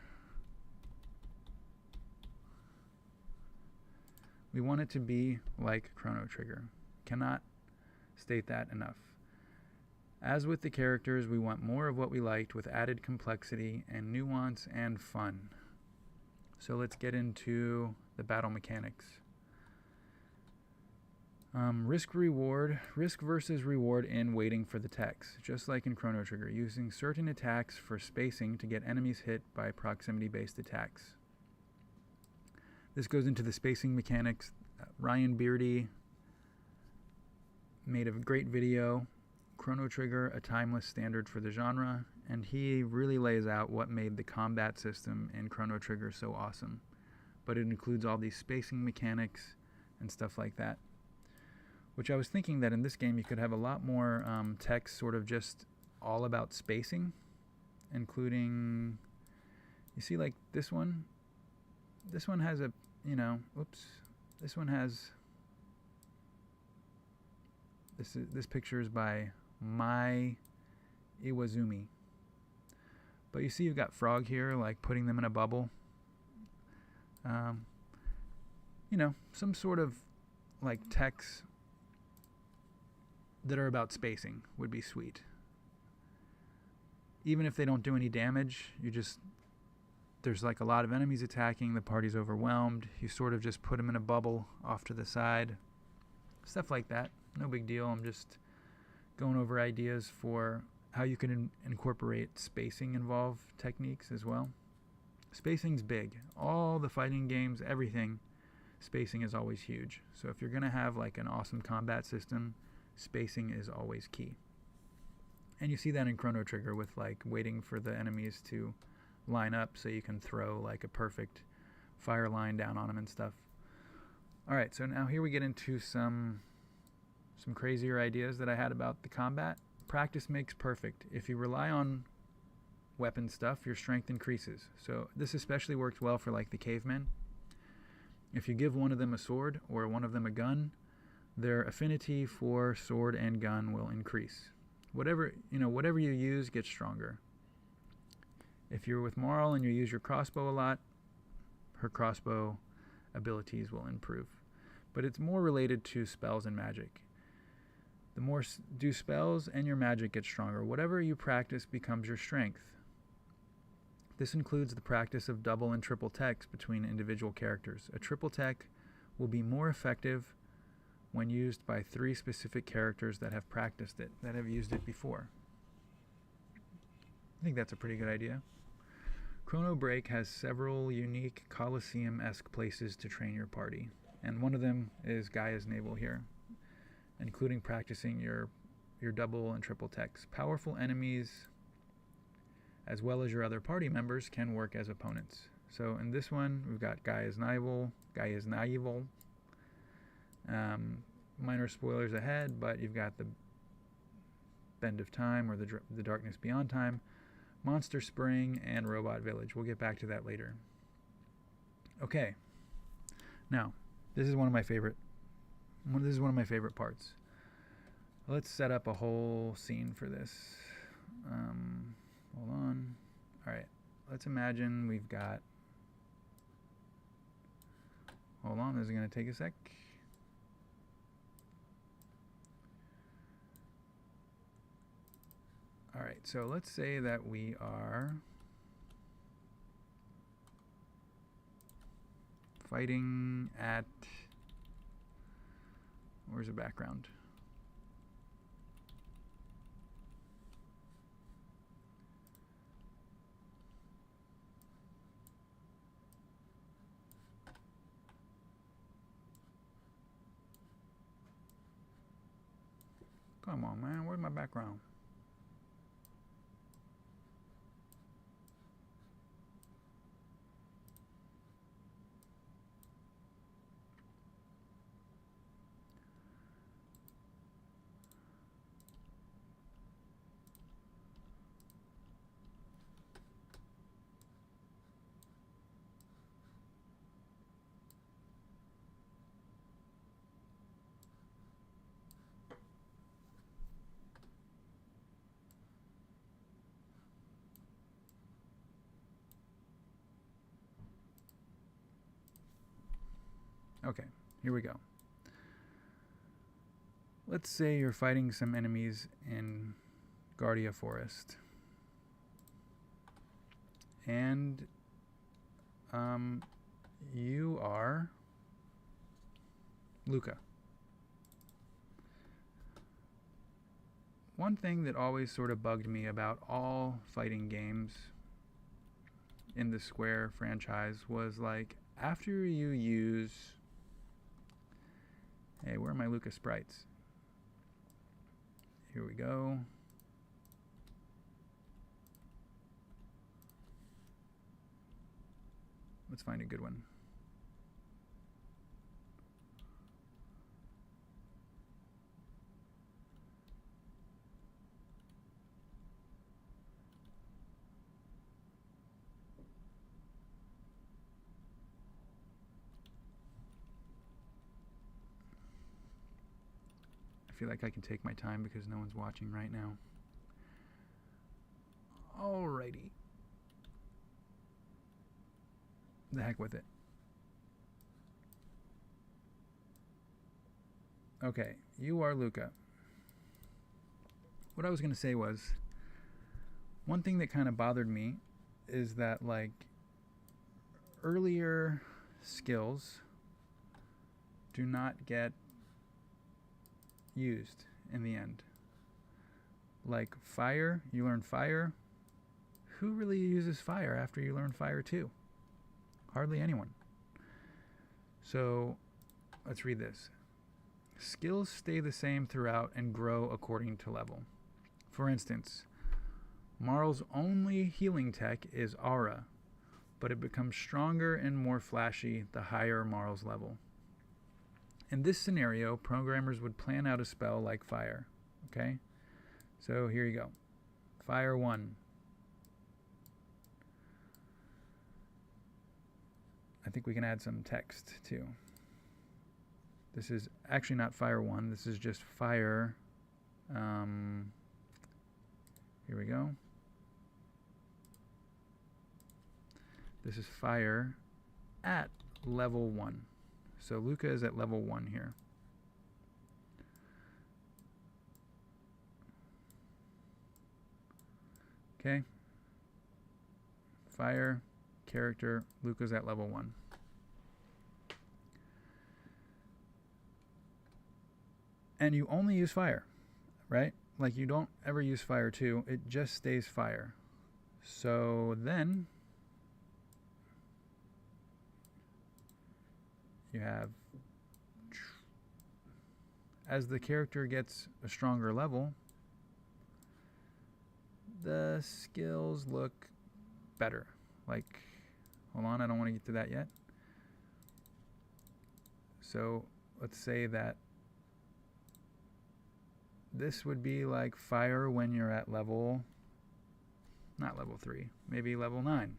S1: We want it to be like Chrono Trigger. Cannot state that enough. As with the characters, we want more of what we liked with added complexity and nuance and fun. So let's get into the battle mechanics. Risk versus reward in waiting for the techs, just like in Chrono Trigger, using certain attacks for spacing to get enemies hit by proximity-based attacks. This goes into the spacing mechanics. Ryan Beardy made a great video, Chrono Trigger, a timeless standard for the genre, and he really lays out what made the combat system in Chrono Trigger so awesome. But it includes all these spacing mechanics and stuff like that. Which I was thinking that in this game you could have a lot more text sort of just all about spacing, including, you see like this one has a, this one has, this picture is by Mai Iwazumi. But you see you've got Frog here, like putting them in a bubble. Some sort of like text that are about spacing would be sweet. Even if they don't do any damage, you just there's like a lot of enemies attacking, the party's overwhelmed, you sort of just put them in a bubble off to the side. Stuff like that. No big deal. I'm just going over ideas for how you can incorporate spacing involved techniques as well. Spacing's big. All the fighting games, everything, spacing is always huge. So if you're going to have like an awesome combat system, spacing is always key. And you see that in Chrono Trigger with like waiting for the enemies to line up so you can throw like a perfect fire line down on them and stuff. Alright, so now here we get into some crazier ideas that I had about the combat. Practice makes perfect. If you rely on weapon stuff, your strength increases. So this especially worked well for like the cavemen. If you give one of them a sword or one of them a gun, their affinity for sword and gun will increase. Whatever you use gets stronger. If you're with Marl and you use your crossbow a lot, her crossbow abilities will improve. But it's more related to spells and magic. The more do spells and your magic gets stronger. Whatever you practice becomes your strength. This includes the practice of double and triple techs between individual characters. A triple tech will be more effective when used by 3 specific characters that have practiced it, that have used it before. I think that's a pretty good idea. Chrono Break has several unique Colosseum-esque places to train your party, and one of them is Gaia's Navel here, including practicing your double and triple techs. Powerful enemies, as well as your other party members, can work as opponents. So in this one, we've got Gaia's Navel. Minor spoilers ahead, but you've got the Bend of Time, or the Darkness Beyond Time, Monster Spring, and Robot Village. We'll get back to that later. Okay. Now, this is one of my favorite parts. Let's set up a whole scene for this. Hold on. All right. Let's imagine we've got... Hold on. This is going to take a sec. All right. So let's say that we are fighting at... Where's the background? Come on, man. Where's my background? Okay, here we go. Let's say you're fighting some enemies in Guardia Forest. And you are Luca. One thing that always sort of bugged me about all fighting games in the Square franchise was like, after you use... Hey, where are my Luca sprites? Here we go. Let's find a good one. I feel like I can take my time because no one's watching right now. Alrighty. The heck with it. Okay, you are Luca. What I was going to say was, one thing that kind of bothered me is that, like, earlier skills do not get used in the end. Like fire, you learn fire. Who really uses fire after you learn fire 2? Hardly anyone. So let's read this. Skills stay the same throughout and grow according to level. For instance, Marl's only healing tech is Aura, but it becomes stronger and more flashy the higher Marl's level. In this scenario, programmers would plan out a spell like Fire. Okay? So here you go. Fire 1. I think we can add some text too. This is actually not Fire 1. This is just Fire. Here we go. This is Fire at level 1. So Luca is at level 1 here. Okay. Fire, character, Luca's at level 1. And you only use fire, right? Like you don't ever use fire 2. It just stays fire. So then you have, as the character gets a stronger level, the skills look better. Like, hold on, I don't want to get to that yet. So let's say that this would be like fire when you're at level, not level 3, maybe level 9.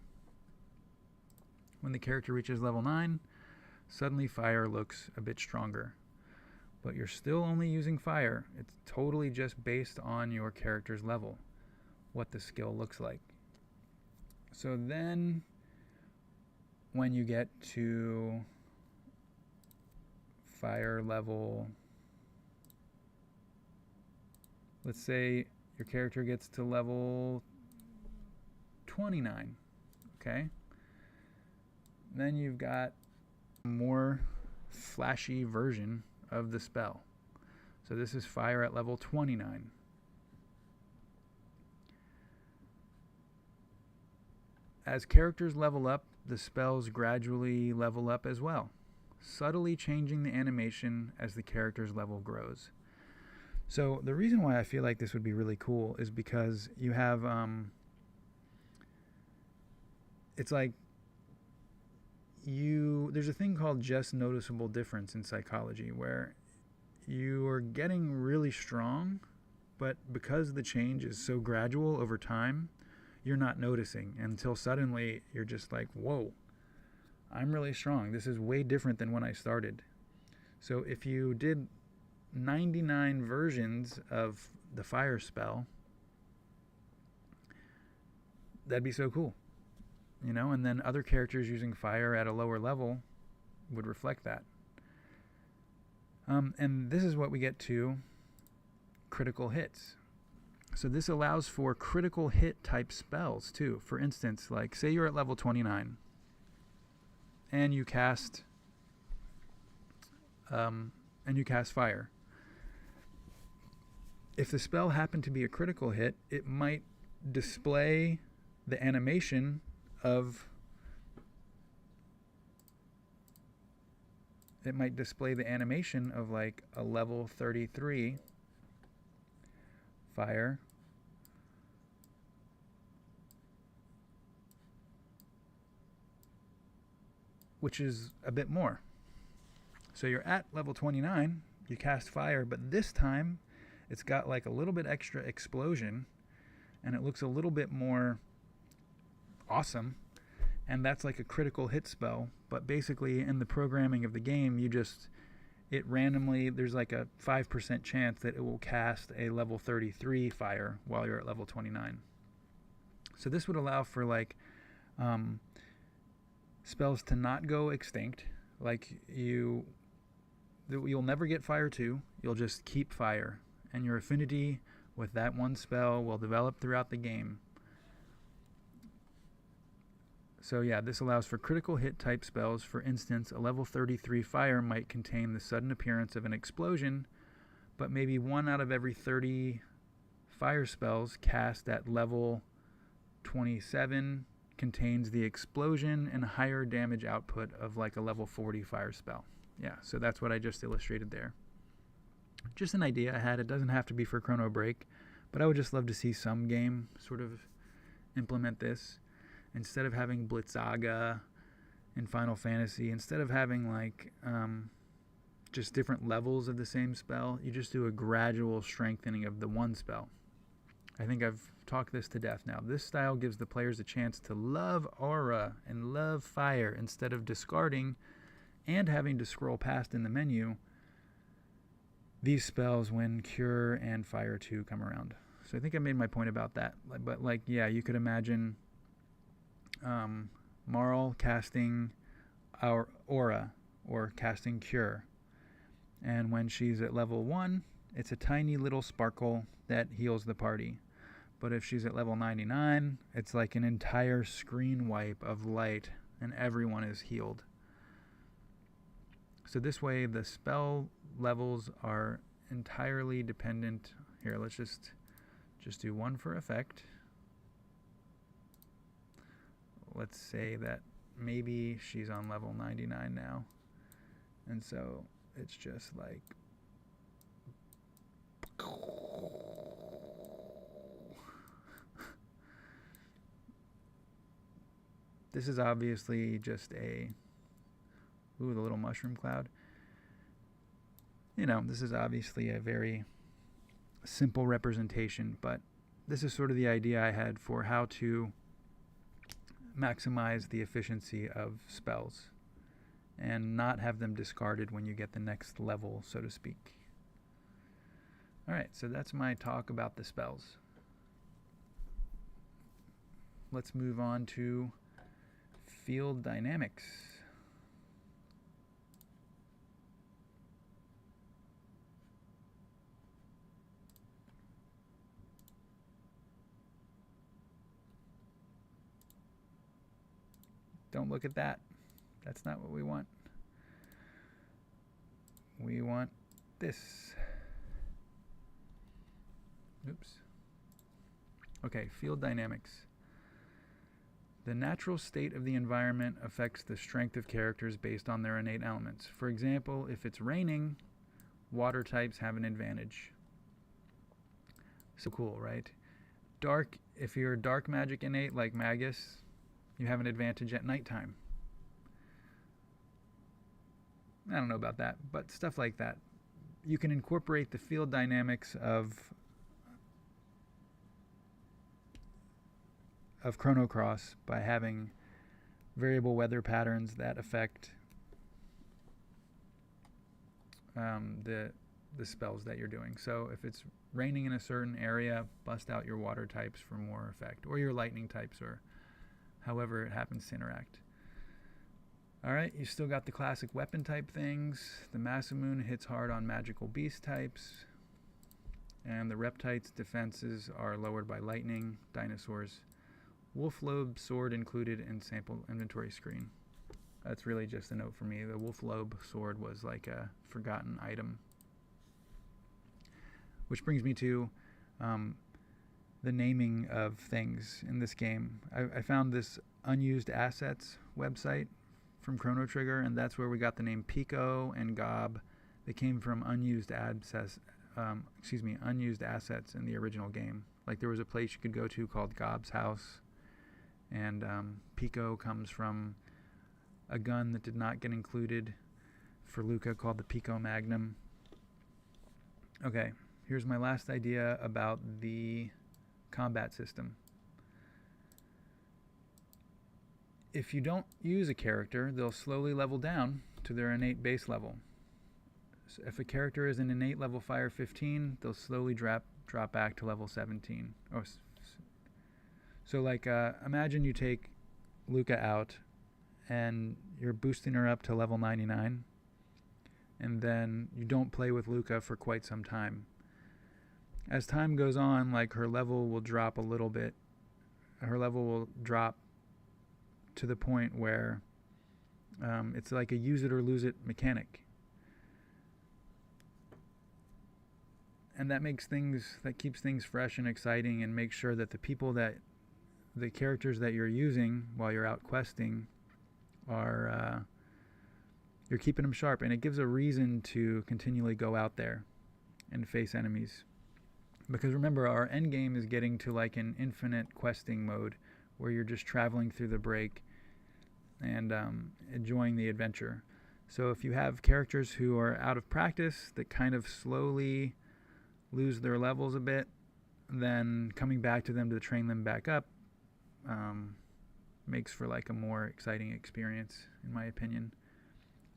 S1: When the character reaches level 9, suddenly fire looks a bit stronger. But you're still only using fire. It's totally just based on your character's level, what the skill looks like. So then when you get to fire level, let's say your character gets to level 29, okay? Then you've got a more flashy version of the spell. So this is fire at level 29. As characters level up, the spells gradually level up as well, subtly changing the animation as the character's level grows. So the reason why I feel like this would be really cool is because you have, it's like there's a thing called just noticeable difference in psychology where you are getting really strong, but because the change is so gradual over time, you're not noticing until suddenly you're just like, whoa, I'm really strong. This is way different than when I started. So if you did 99 versions of the fire spell, that'd be so cool, you know, and then other characters using fire at a lower level would reflect that. And this is what we get to critical hits. So this allows for critical hit type spells too. For instance, like say you're at level 29 and you cast fire. If the spell happened to be a critical hit, it might display the animation of like a level 33 fire, which is a bit more. So you're at level 29, you cast fire, but this time it's got like a little bit extra explosion and it looks a little bit more awesome, and that's like a critical hit spell. But basically in the programming of the game, it randomly, there's like a 5% chance that it will cast a level 33 fire while you're at level 29. So this would allow for like spells to not go extinct. Like you'll never get fire 2, you'll just keep fire, and your affinity with that one spell will develop throughout the game. So yeah, this allows for critical hit type spells. For instance, a level 33 fire might contain the sudden appearance of an explosion, but maybe 1 out of every 30 fire spells cast at level 27 contains the explosion and higher damage output of like a level 40 fire spell. Yeah, so that's what I just illustrated there. Just an idea I had. It doesn't have to be for Chrono Break, but I would just love to see some game sort of implement this. Instead of having Blitzaga in Final Fantasy, instead of having like just different levels of the same spell, you just do a gradual strengthening of the one spell. I think I've talked this to death now. This style gives the players a chance to love aura and love fire instead of discarding and having to scroll past in the menu these spells when Cure and Fire 2 come around. So I think I made my point about that. But like, yeah, you could imagine Marl casting our aura or casting Cure. And when she's at level 1, it's a tiny little sparkle that heals the party. But if she's at level 99, it's like an entire screen wipe of light and everyone is healed. So this way the spell levels are entirely dependent. Here, let's just do one for effect. Let's say that maybe she's on level 99 now. And so it's just like this is obviously just the little mushroom cloud. You know, this is obviously a very simple representation, but this is sort of the idea I had for how to maximize the efficiency of spells and not have them discarded when you get the next level, so to speak. Alright, so that's my talk about the spells. Let's move on to field dynamics. Don't look at that. That's not what we want. We want this. Oops. Okay, field dynamics. The natural state of the environment affects the strength of characters based on their innate elements. For example, if it's raining, water types have an advantage. So cool, right? Dark, if you're dark magic innate like Magus, you have an advantage at nighttime. I don't know about that, but stuff like that. You can incorporate the field dynamics of Chrono Cross by having variable weather patterns that affect the spells that you're doing. So if it's raining in a certain area, bust out your water types for more effect, or your lightning types, or however it happens to interact. Alright, you still got the classic weapon type things. The Masamune hits hard on magical beast types. And the Reptite's defenses are lowered by lightning, dinosaurs. Wolflobe sword included in sample inventory screen. That's really just a note for me. The Wolflobe sword was like a forgotten item. Which brings me to the naming of things in this game. I found this unused assets website from Chrono Trigger, and that's where we got the name Pico and Gob. They came from unused assets in the original game. Like there was a place you could go to called Gob's House, and Pico comes from a gun that did not get included for Luca called the Pico Magnum. Okay, here's my last idea about the combat system. If you don't use a character, they'll slowly level down to their innate base level. So if a character is an innate level fire 15, they'll slowly drop back to level 17. So like imagine you take Luca out and you're boosting her up to level 99, and then you don't play with Luca for quite some time. As time goes on, like her level will drop a little bit. Her level will drop to the point where it's like a use it or lose it mechanic. And that keeps things fresh and exciting, and makes sure that the characters that you're using while you're out questing are, you're keeping them sharp, and it gives a reason to continually go out there and face enemies. Because remember, our end game is getting to like an infinite questing mode where you're just traveling through the break and enjoying the adventure. So if you have characters who are out of practice that kind of slowly lose their levels a bit, then coming back to them to train them back up makes for like a more exciting experience, in my opinion.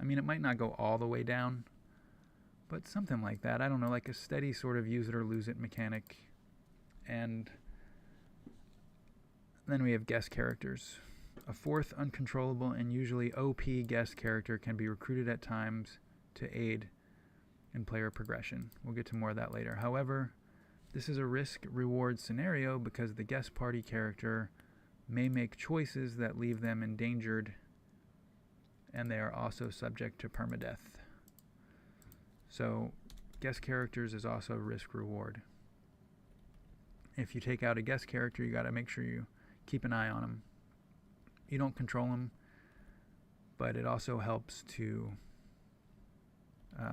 S1: I mean, it might not go all the way down, but something like that. I don't know, like a steady sort of use it or lose it mechanic. And then we have guest characters. A fourth uncontrollable and usually OP guest character can be recruited at times to aid in player progression. We'll get to more of that later. However, this is a risk-reward scenario because the guest party character may make choices that leave them endangered, and they are also subject to permadeath. So, guest characters is also risk-reward. If you take out a guest character, you got to make sure you keep an eye on them. You don't control them, but it also helps to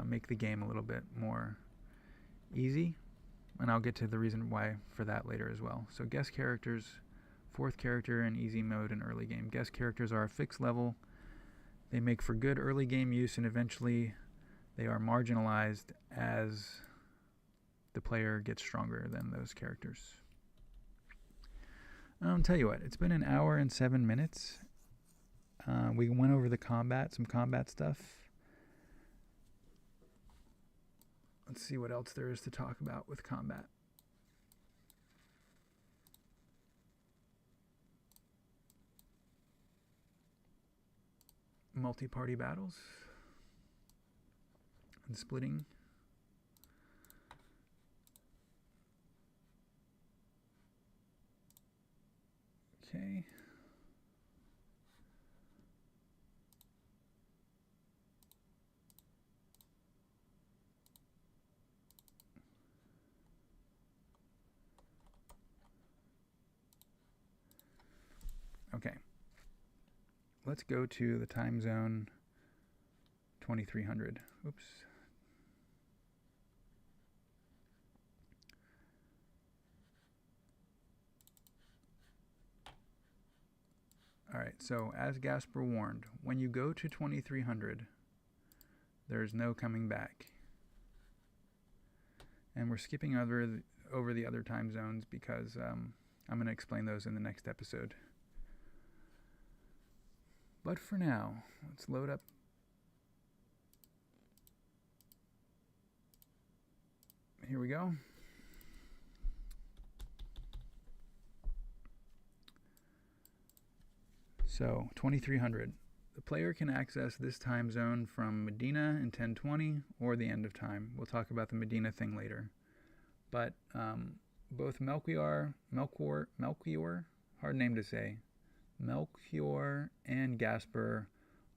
S1: make the game a little bit more easy, and I'll get to the reason why for that later as well. So guest characters, fourth character in easy mode and early game. Guest characters are a fixed level. They make for good early game use, and eventually they are marginalized as the player gets stronger than those characters. I'll tell you what, it's been an hour and 7 minutes. We went over some combat stuff. Let's see what else there is to talk about with combat. Multi-party battles and splitting. Okay. Okay. Let's go to the time zone 2300. Oops. Alright, so as Gasper warned, when you go to 2300, there's no coming back. And we're skipping over the other time zones because I'm going to explain those in the next episode. But for now, let's load up. Here we go. So, 2300. The player can access this time zone from Medina in 1020 or the end of time. We'll talk about the Medina thing later. But both Melchior, hard name to say, Melchior and Gasper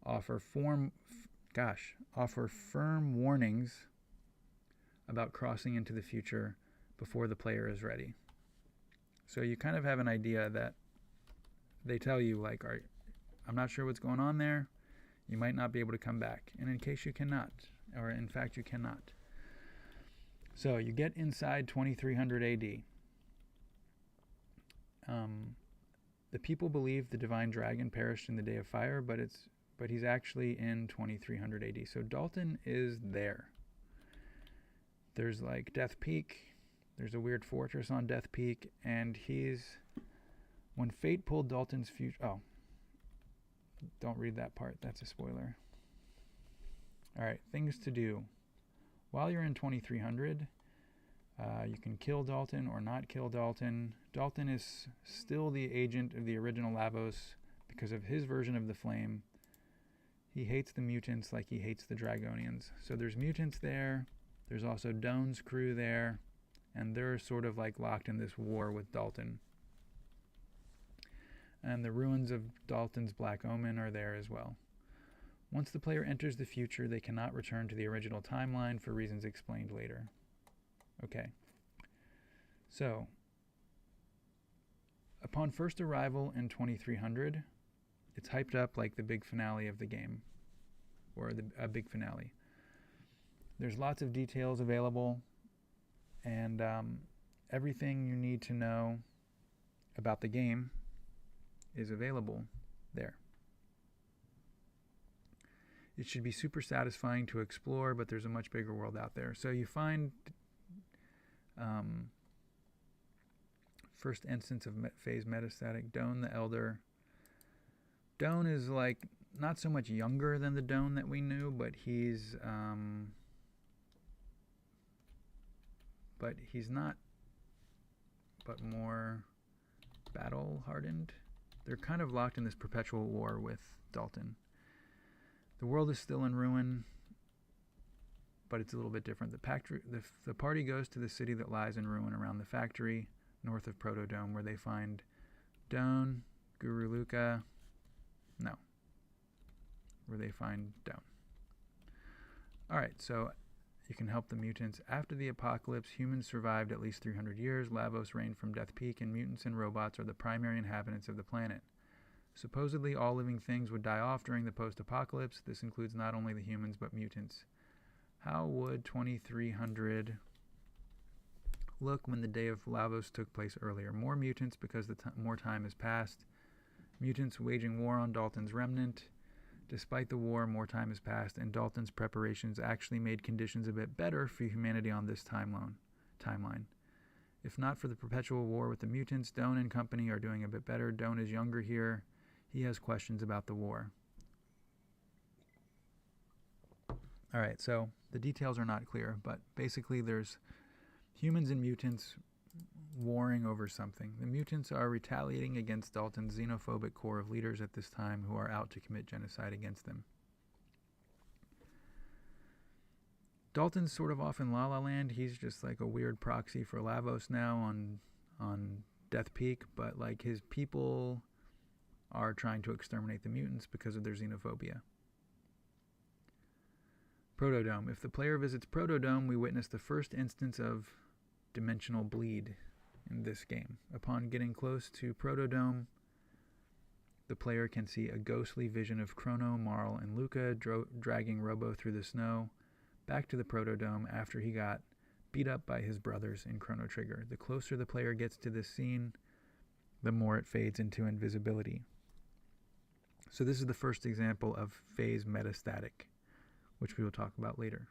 S1: offer firm warnings about crossing into the future before the player is ready. So you kind of have an idea that they tell you, like, I'm not sure what's going on there. You might not be able to come back. And in case you cannot, or in fact you cannot. So you get inside 2300 AD. The people believe the divine dragon perished in the day of fire, but he's actually in 2300 AD. So Dalton is there. There's like Death Peak. There's a weird fortress on Death Peak, and when fate pulled Dalton's future... Oh, don't read that part. That's a spoiler. Alright, things to do. While you're in 2300, you can kill Dalton or not kill Dalton. Dalton is still the agent of the original Lavos because of his version of the flame. He hates the mutants like he hates the Dragonians. So there's mutants there. There's also Doan's crew there. And they're sort of like locked in this war with Dalton. And the ruins of Dalton's Black Omen are there as well. Once the player enters the future, they cannot return to the original timeline for reasons explained later. Okay. So, upon first arrival in 2300, it's hyped up like the big finale of the game, or a big finale. There's lots of details available, and everything you need to know about the game is available there. It should be super satisfying to explore, but there's a much bigger world out there. So you find first instance of phase metastatic, Doan the Elder. Doan is like not so much younger than the Doan that we knew, but he's more battle hardened. They're kind of locked in this perpetual war with Dalton. The world is still in ruin, but it's a little bit different. The party goes to the city that lies in ruin around the factory, north of Protodome, where they find Doan, Guru Luca. No. Where they find Doan. Alright, so you can help the mutants. After the apocalypse, humans survived at least 300 years. Lavos reigned from Death Peak, and mutants and robots are the primary inhabitants of the planet. Supposedly, all living things would die off during the post-apocalypse. This includes not only the humans, but mutants. How would 2300 look when the day of Lavos took place earlier? More mutants because more time has passed. Mutants waging war on Dalton's remnant. Despite the war, more time has passed, and Dalton's preparations actually made conditions a bit better for humanity on this timeline. If not for the perpetual war with the mutants, Doan and company are doing a bit better. Doan is younger here. He has questions about the war. Alright, so the details are not clear, but basically there's humans and mutants warring over something. The mutants are retaliating against Dalton's xenophobic core of leaders at this time who are out to commit genocide against them. Dalton's sort of off in La La Land. He's just like a weird proxy for Lavos now on Death Peak, but like his people are trying to exterminate the mutants because of their xenophobia. Protodome. If the player visits Protodome, we witness the first instance of dimensional bleed in this game. Upon getting close to Protodome, the player can see a ghostly vision of Chrono, Marl, and Luca dragging Robo through the snow back to the Protodome after he got beat up by his brothers in Chrono Trigger. The closer the player gets to this scene, the more it fades into invisibility. So this is the first example of phase metastatic, which we will talk about later.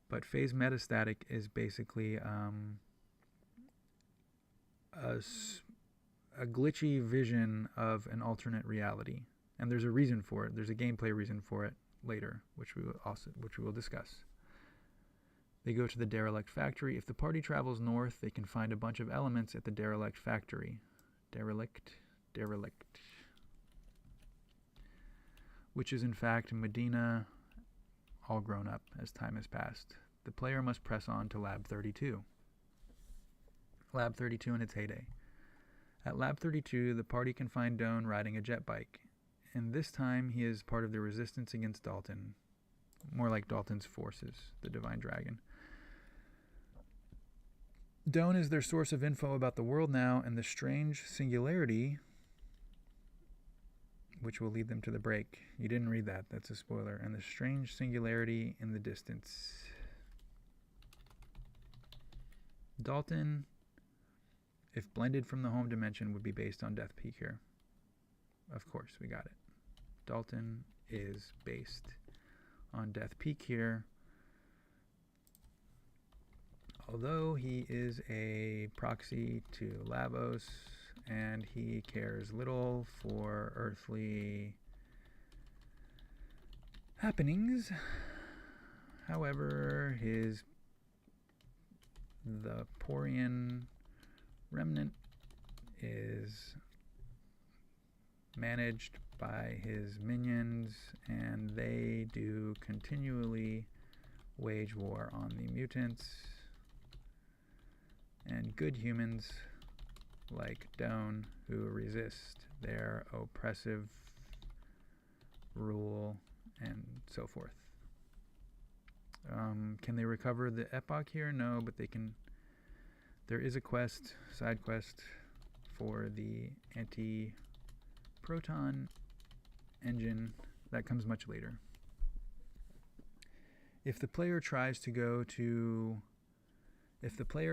S1: But phase metastatic is basically a glitchy vision of an alternate reality, and there's a reason for it. There's a gameplay reason for it later, which we will discuss. They go to the derelict factory. If the party travels north, they can find a bunch of elements at the derelict factory. Derelict. Which is in fact Medina, all grown up as time has passed. The player must press on to Lab 32. Lab 32 in its heyday. At Lab 32, the party can find Doan riding a jet bike, and this time he is part of the resistance against Dalton. More like Dalton's forces, the Divine Dragon. Doan is their source of info about the world now, and the strange singularity, which will lead them to the break. You didn't read that, that's a spoiler. And the strange singularity in the distance. Dalton, if blended from the home dimension, would be based on Death Peak here. Of course, we got it. Dalton is based on Death Peak here. Although he is a proxy to Lavos, and he cares little for earthly happenings. However, the Porian remnant is managed by his minions, and they do continually wage war on the mutants, and good humans like Doan, who resist their oppressive rule, and so forth. Can they recover the epoch here? No, but they can. There is a quest, side quest, for the anti-proton engine that comes much later. If the player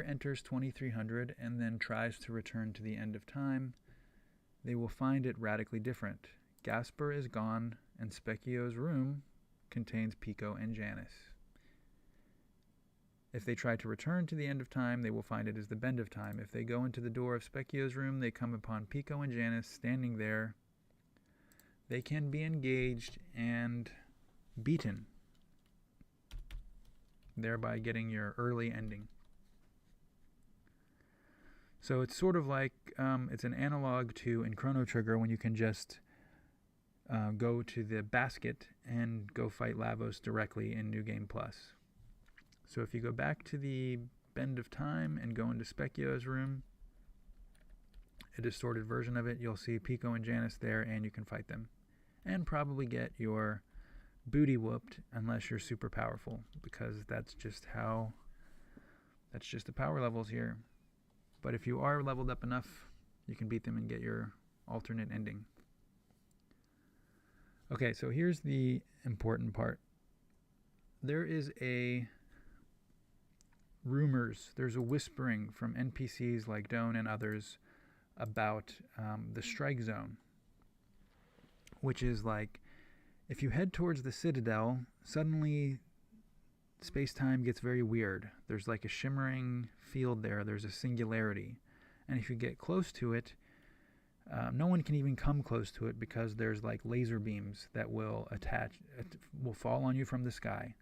S1: enters 2300 and then tries to return to the end of time, they will find it radically different. Gasper is gone, and Specchio's room contains Pico and Janice. If they try to return to the end of time, they will find it is the bend of time. If they go into the door of Specchio's room, they come upon Pico and Janice standing there. They can be engaged and beaten, thereby getting your early ending. So it's sort of like, it's an analog to in Chrono Trigger when you can just go to the basket and go fight Lavos directly in New Game Plus. So if you go back to the bend of time and go into Specchio's room, a distorted version of it, you'll see Pico and Janice there, and you can fight them. And probably get your booty whooped unless you're super powerful, because that's just the power levels here. But if you are leveled up enough, you can beat them and get your alternate ending. Okay, so here's the important part. There's a whispering from NPCs like Doan and others about the strike zone, which is like, if you head towards the Citadel, suddenly space-time gets very weird. There's like a shimmering field there. There's a singularity. And if you get close to it, no one can even come close to it, because there's like laser beams that will will fall on you from the sky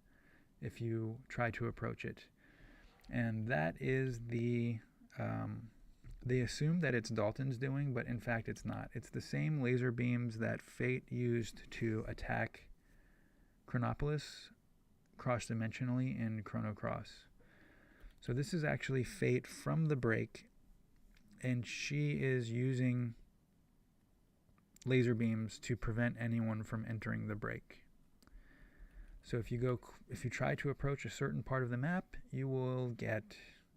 S1: if you try to approach it. And that is they assume that it's Dalton's doing, but in fact it's not. It's the same laser beams that Fate used to attack Chronopolis cross-dimensionally in Chrono Cross. So this is actually Fate from the break, and she is using laser beams to prevent anyone from entering the break. So if you try to approach a certain part of the map, you will get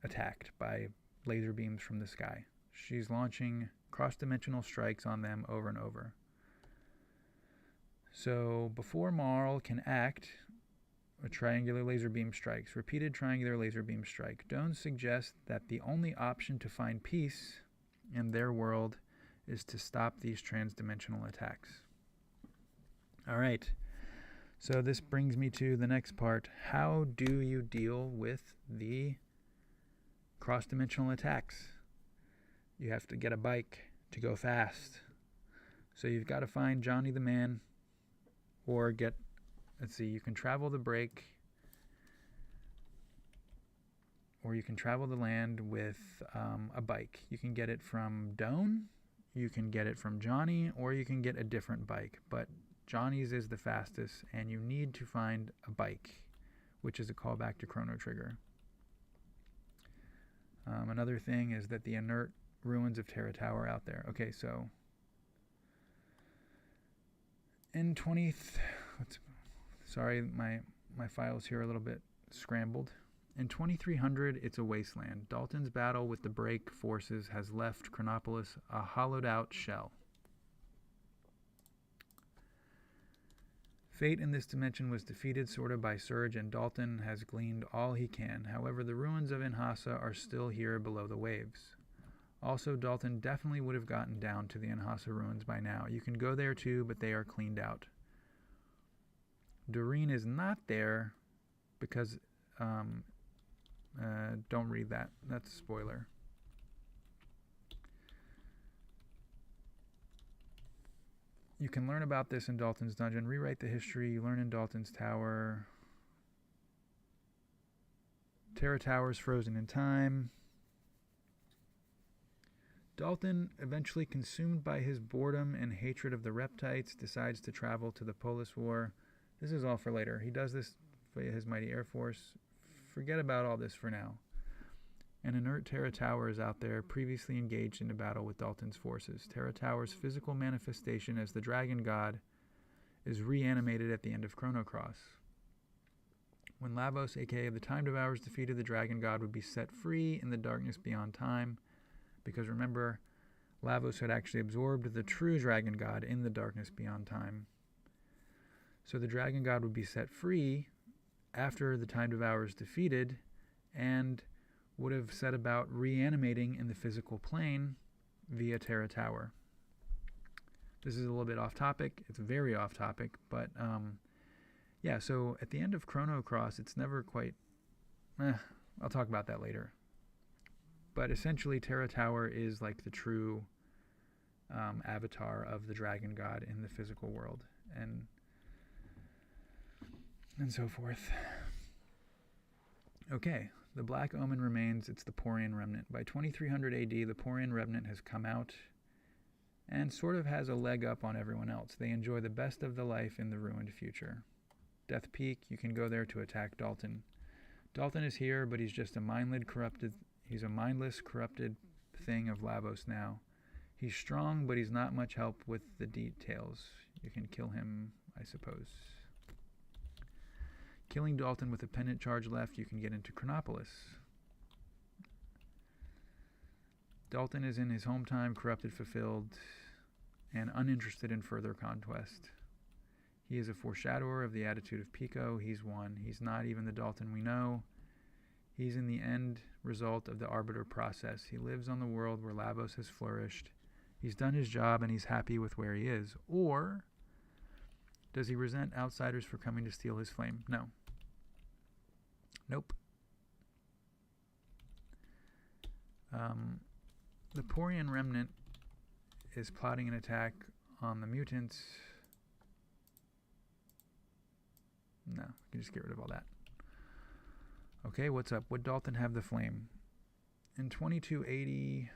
S1: attacked by laser beams from the sky. She's launching cross-dimensional strikes on them over and over. So before Marl can act, a triangular laser beam strikes. Repeated triangular laser beam strike. Doan suggests that the only option to find peace in their world is to stop these transdimensional attacks. All right. So this brings me to the next part. How do you deal with the cross-dimensional attacks? You have to get a bike to go fast. So you've got to find Johnny the Man, or you can travel the break, or you can travel the land with a bike. You can get it from Doan, you can get it from Johnny, or you can get a different bike. But Johnny's is the fastest, and you need to find a bike, which is a callback to Chrono Trigger. Another thing is that the inert ruins of Terra Tower out there. Okay, so in sorry, my files here are a little bit scrambled. In 2300, it's a wasteland. Dalton's battle with the break forces has left Chronopolis a hollowed-out shell. Fate in this dimension was defeated sort of by Surge, and Dalton has gleaned all he can. However, the ruins of Inhasa are still here below the waves. Also, Dalton definitely would have gotten down to the Inhasa ruins by now. You can go there too, but they are cleaned out. Doreen is not there because, don't read that. That's a spoiler. You can learn about this in Dalton's Dungeon. Rewrite the history. You learn in Dalton's Tower. Terra Tower's frozen in time. Dalton, eventually consumed by his boredom and hatred of the Reptites, decides to travel to the Polis War. This is all for later. He does this for his mighty Air Force. Forget about all this for now. An inert Terra Tower is out there, previously engaged in a battle with Dalton's forces. Terra Tower's physical manifestation as the Dragon God is reanimated at the end of Chrono Cross. When Lavos, aka the Time Devour, is defeated, the Dragon God would be set free in the darkness beyond time, because remember, Lavos had actually absorbed the true Dragon God in the darkness beyond time. So the Dragon God would be set free after the Time Devourer is defeated, and would have set about reanimating in the physical plane via Terra Tower. This is a little bit off topic. It's very off topic, but yeah, so at the end of Chrono Cross, it's never quite... I'll talk about that later. But essentially, Terra Tower is like the true avatar of the Dragon God in the physical world, and so forth. Okay, the Black Omen remains. It's the Porian Remnant. By 2300 AD, the Porian Remnant has come out and sort of has a leg up on everyone else. They enjoy the best of the life in the ruined future. Death Peak, you can go there to attack Dalton. Dalton is here, but he's just a mindless, corrupted thing of Lavos now. He's strong, but he's not much help with the details. You can kill him, I suppose. Killing Dalton with a pendant charge left, you can get into Chronopolis. Dalton is in his home time, corrupted, fulfilled, and uninterested in further conquest. He is a foreshadower of the attitude of Pico. He's one. He's not even the Dalton we know. He's in the end result of the Arbiter process. He lives on the world where Lavos has flourished. He's done his job and he's happy with where he is. Or does he resent outsiders for coming to steal his flame? No. Nope. The Porian Remnant is plotting an attack on the mutants. No, we can just get rid of all that. Okay, what's up? Would Dalton have the flame? In 2280,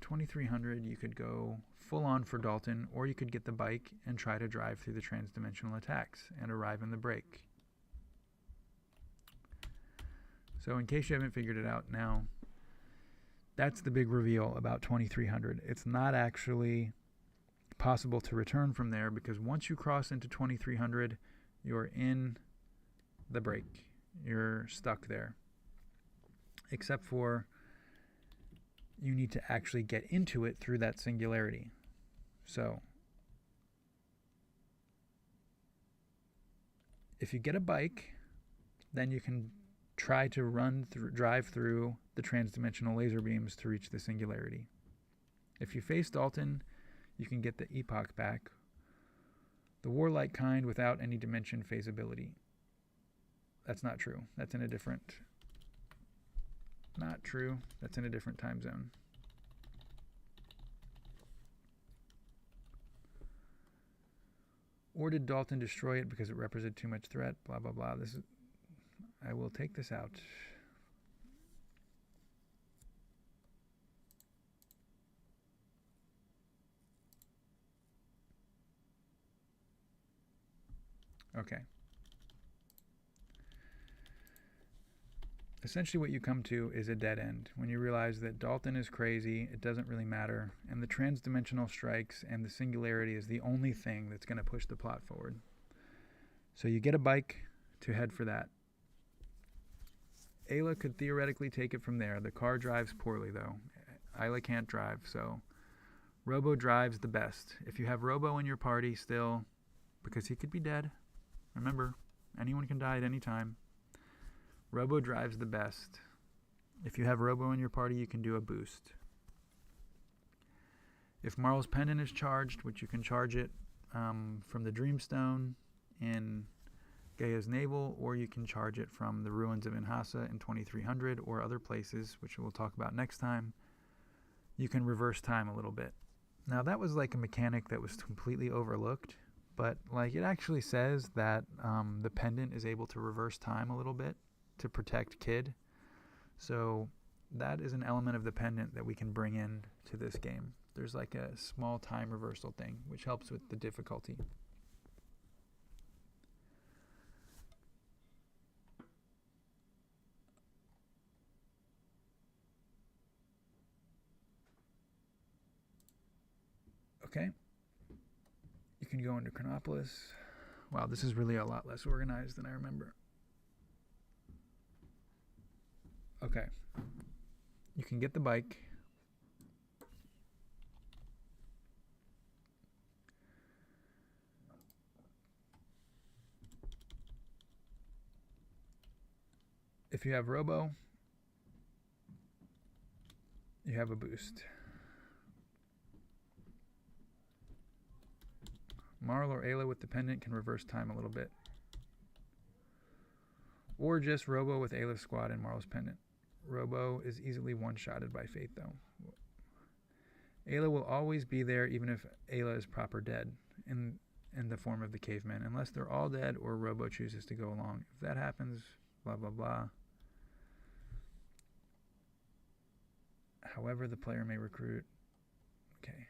S1: 2300, you could go full on for Dalton, or you could get the bike and try to drive through the transdimensional attacks and arrive in the break. So in case you haven't figured it out now, that's the big reveal about 2300. It's not actually possible to return from there, because once you cross into 2300, you're in the break. You're stuck there. Except for you need to actually get into it through that singularity. So if you get a bike, then you can try to drive through the transdimensional laser beams to reach the singularity. If you face Dalton, you can get the epoch back, the warlike kind without any dimension phase ability. That's not true. That's in a different... Not true. That's in a different time zone. Or did Dalton destroy it because it represented too much threat? Blah, blah, blah. This is... I will take this out. Okay. Essentially what you come to is a dead end. When you realize that Dalton is crazy, it doesn't really matter, and the transdimensional strikes and the singularity is the only thing that's going to push the plot forward. So you get a bike to head for that. Ayla could theoretically take it from there. The car drives poorly, though. Ayla can't drive, so Robo drives the best. If you have Robo in your party still, because he could be dead, remember, anyone can die at any time, Robo drives the best. If you have Robo in your party, you can do a boost. If Marl's Pendant is charged, which you can charge it from the Dreamstone in Gaia's Navel, or you can charge it from the ruins of Inhasa in 2300 or other places, which we'll talk about next time, you can reverse time a little bit. Now that was like a mechanic that was completely overlooked, but like it actually says that the pendant is able to reverse time a little bit to protect Kid. So that is an element of the pendant that we can bring in to this game. There's like a small time reversal thing, which helps with the difficulty. Okay. You can go into Chronopolis. Wow, this is really a lot less organized than I remember. Okay. You can get the bike. If you have Robo, you have a boost. Marl or Ayla with the pendant can reverse time a little bit. Or just Robo with Ayla's squad and Marl's pendant. Robo is easily one-shotted by Fate, though. Ayla will always be there even if Ayla is proper dead in the form of the cavemen, unless they're all dead or Robo chooses to go along. If that happens, blah, blah, blah. However, the player may recruit. Okay.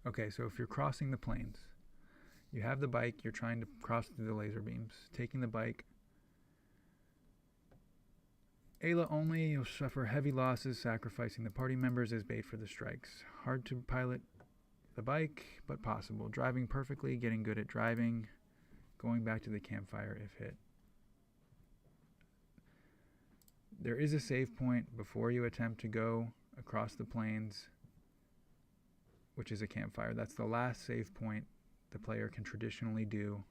S1: Okay, so if you're crossing the plains, you have the bike, you're trying to cross through the laser beams, taking the bike. Ayla only, you'll suffer heavy losses, sacrificing the party members as bait for the strikes. Hard to pilot the bike, but possible. Driving perfectly, getting good at driving, going back to the campfire if hit. There is a save point before you attempt to go across the plains, which is a campfire. That's the last save point the player can traditionally do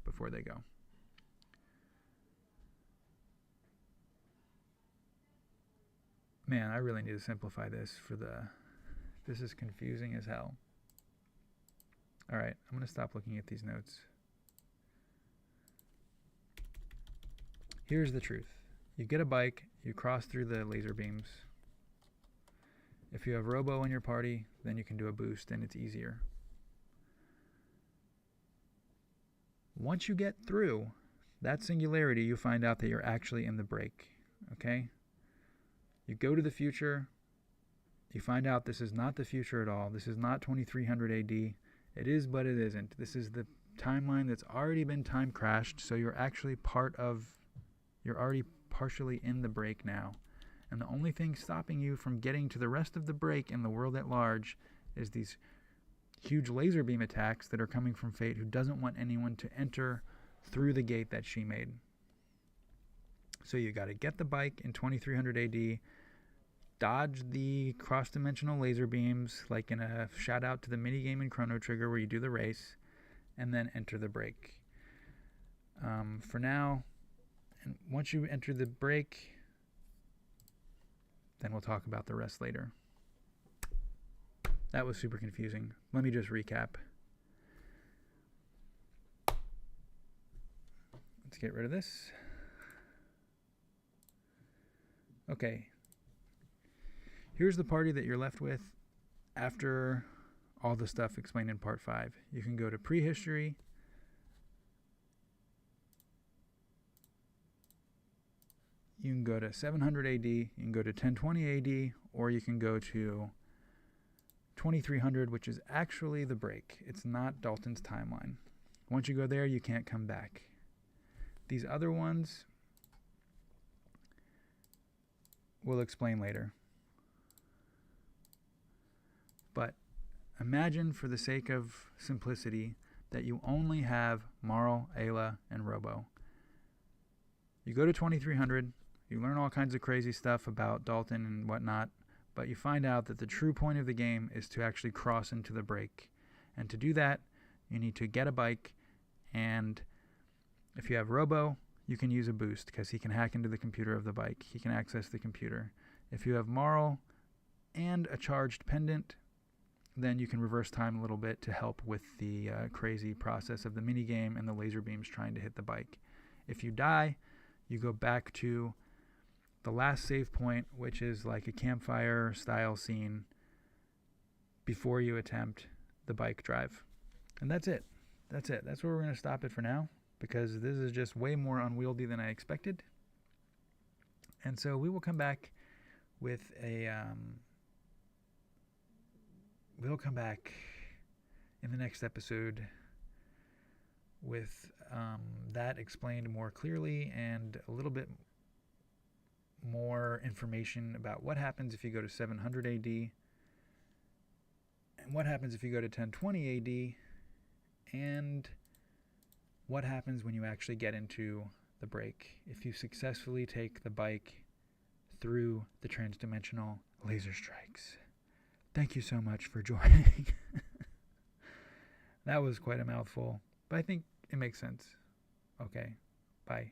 S1: before they go. Man, I really need to simplify this this is confusing as hell. Alright, I'm going to stop looking at these notes. Here's the truth. You get a bike, you cross through the laser beams. If you have Robo in your party, then you can do a boost and it's easier. Once you get through that singularity, you find out that you're actually in the break. Okay? You go to the future, you find out this is not the future at all. This is not 2300 AD. It is, but it isn't. This is the timeline that's already been time crashed, so you're actually you're already partially in the break now. And the only thing stopping you from getting to the rest of the break in the world at large is these huge laser beam attacks that are coming from Fate, who doesn't want anyone to enter through the gate that she made. So you got to get the bike in 2300 AD, dodge the cross-dimensional laser beams, like in a shout out to the minigame in Chrono Trigger where you do the race, and then enter the break. For now, and once you enter the break, then we'll talk about the rest later. That was super confusing. Let me just recap. Let's get rid of this. Okay. Here's the party that you're left with after all the stuff explained in part 5. You can go to prehistory. You can go to 700 AD, you can go to 1020 AD, or you can go to 2300, which is actually the break. It's not Dalton's timeline. Once you go there, you can't come back. These other ones we'll explain later. But imagine, for the sake of simplicity, that you only have Marl, Ayla, and Robo. You go to 2300, you learn all kinds of crazy stuff about Dalton and whatnot, but you find out that the true point of the game is to actually cross into the break. And to do that, you need to get a bike, and if you have Robo, you can use a boost because he can hack into the computer of the bike. He can access the computer. If you have Marl and a charged pendant, then you can reverse time a little bit to help with the crazy process of the minigame and the laser beams trying to hit the bike. If you die, you go back to the last save point, which is like a campfire style scene before you attempt the bike drive. And that's it. That's it. That's where we're going to stop it for now, because this is just way more unwieldy than I expected. And so we will come back with we'll come back in the next episode with that explained more clearly and a little bit more information about what happens if you go to 700 AD and what happens if you go to 1020 AD and what happens when you actually get into the break if you successfully take the bike through the transdimensional laser strikes. Thank you so much for joining. That was quite a mouthful, but I think it makes sense. Okay, bye.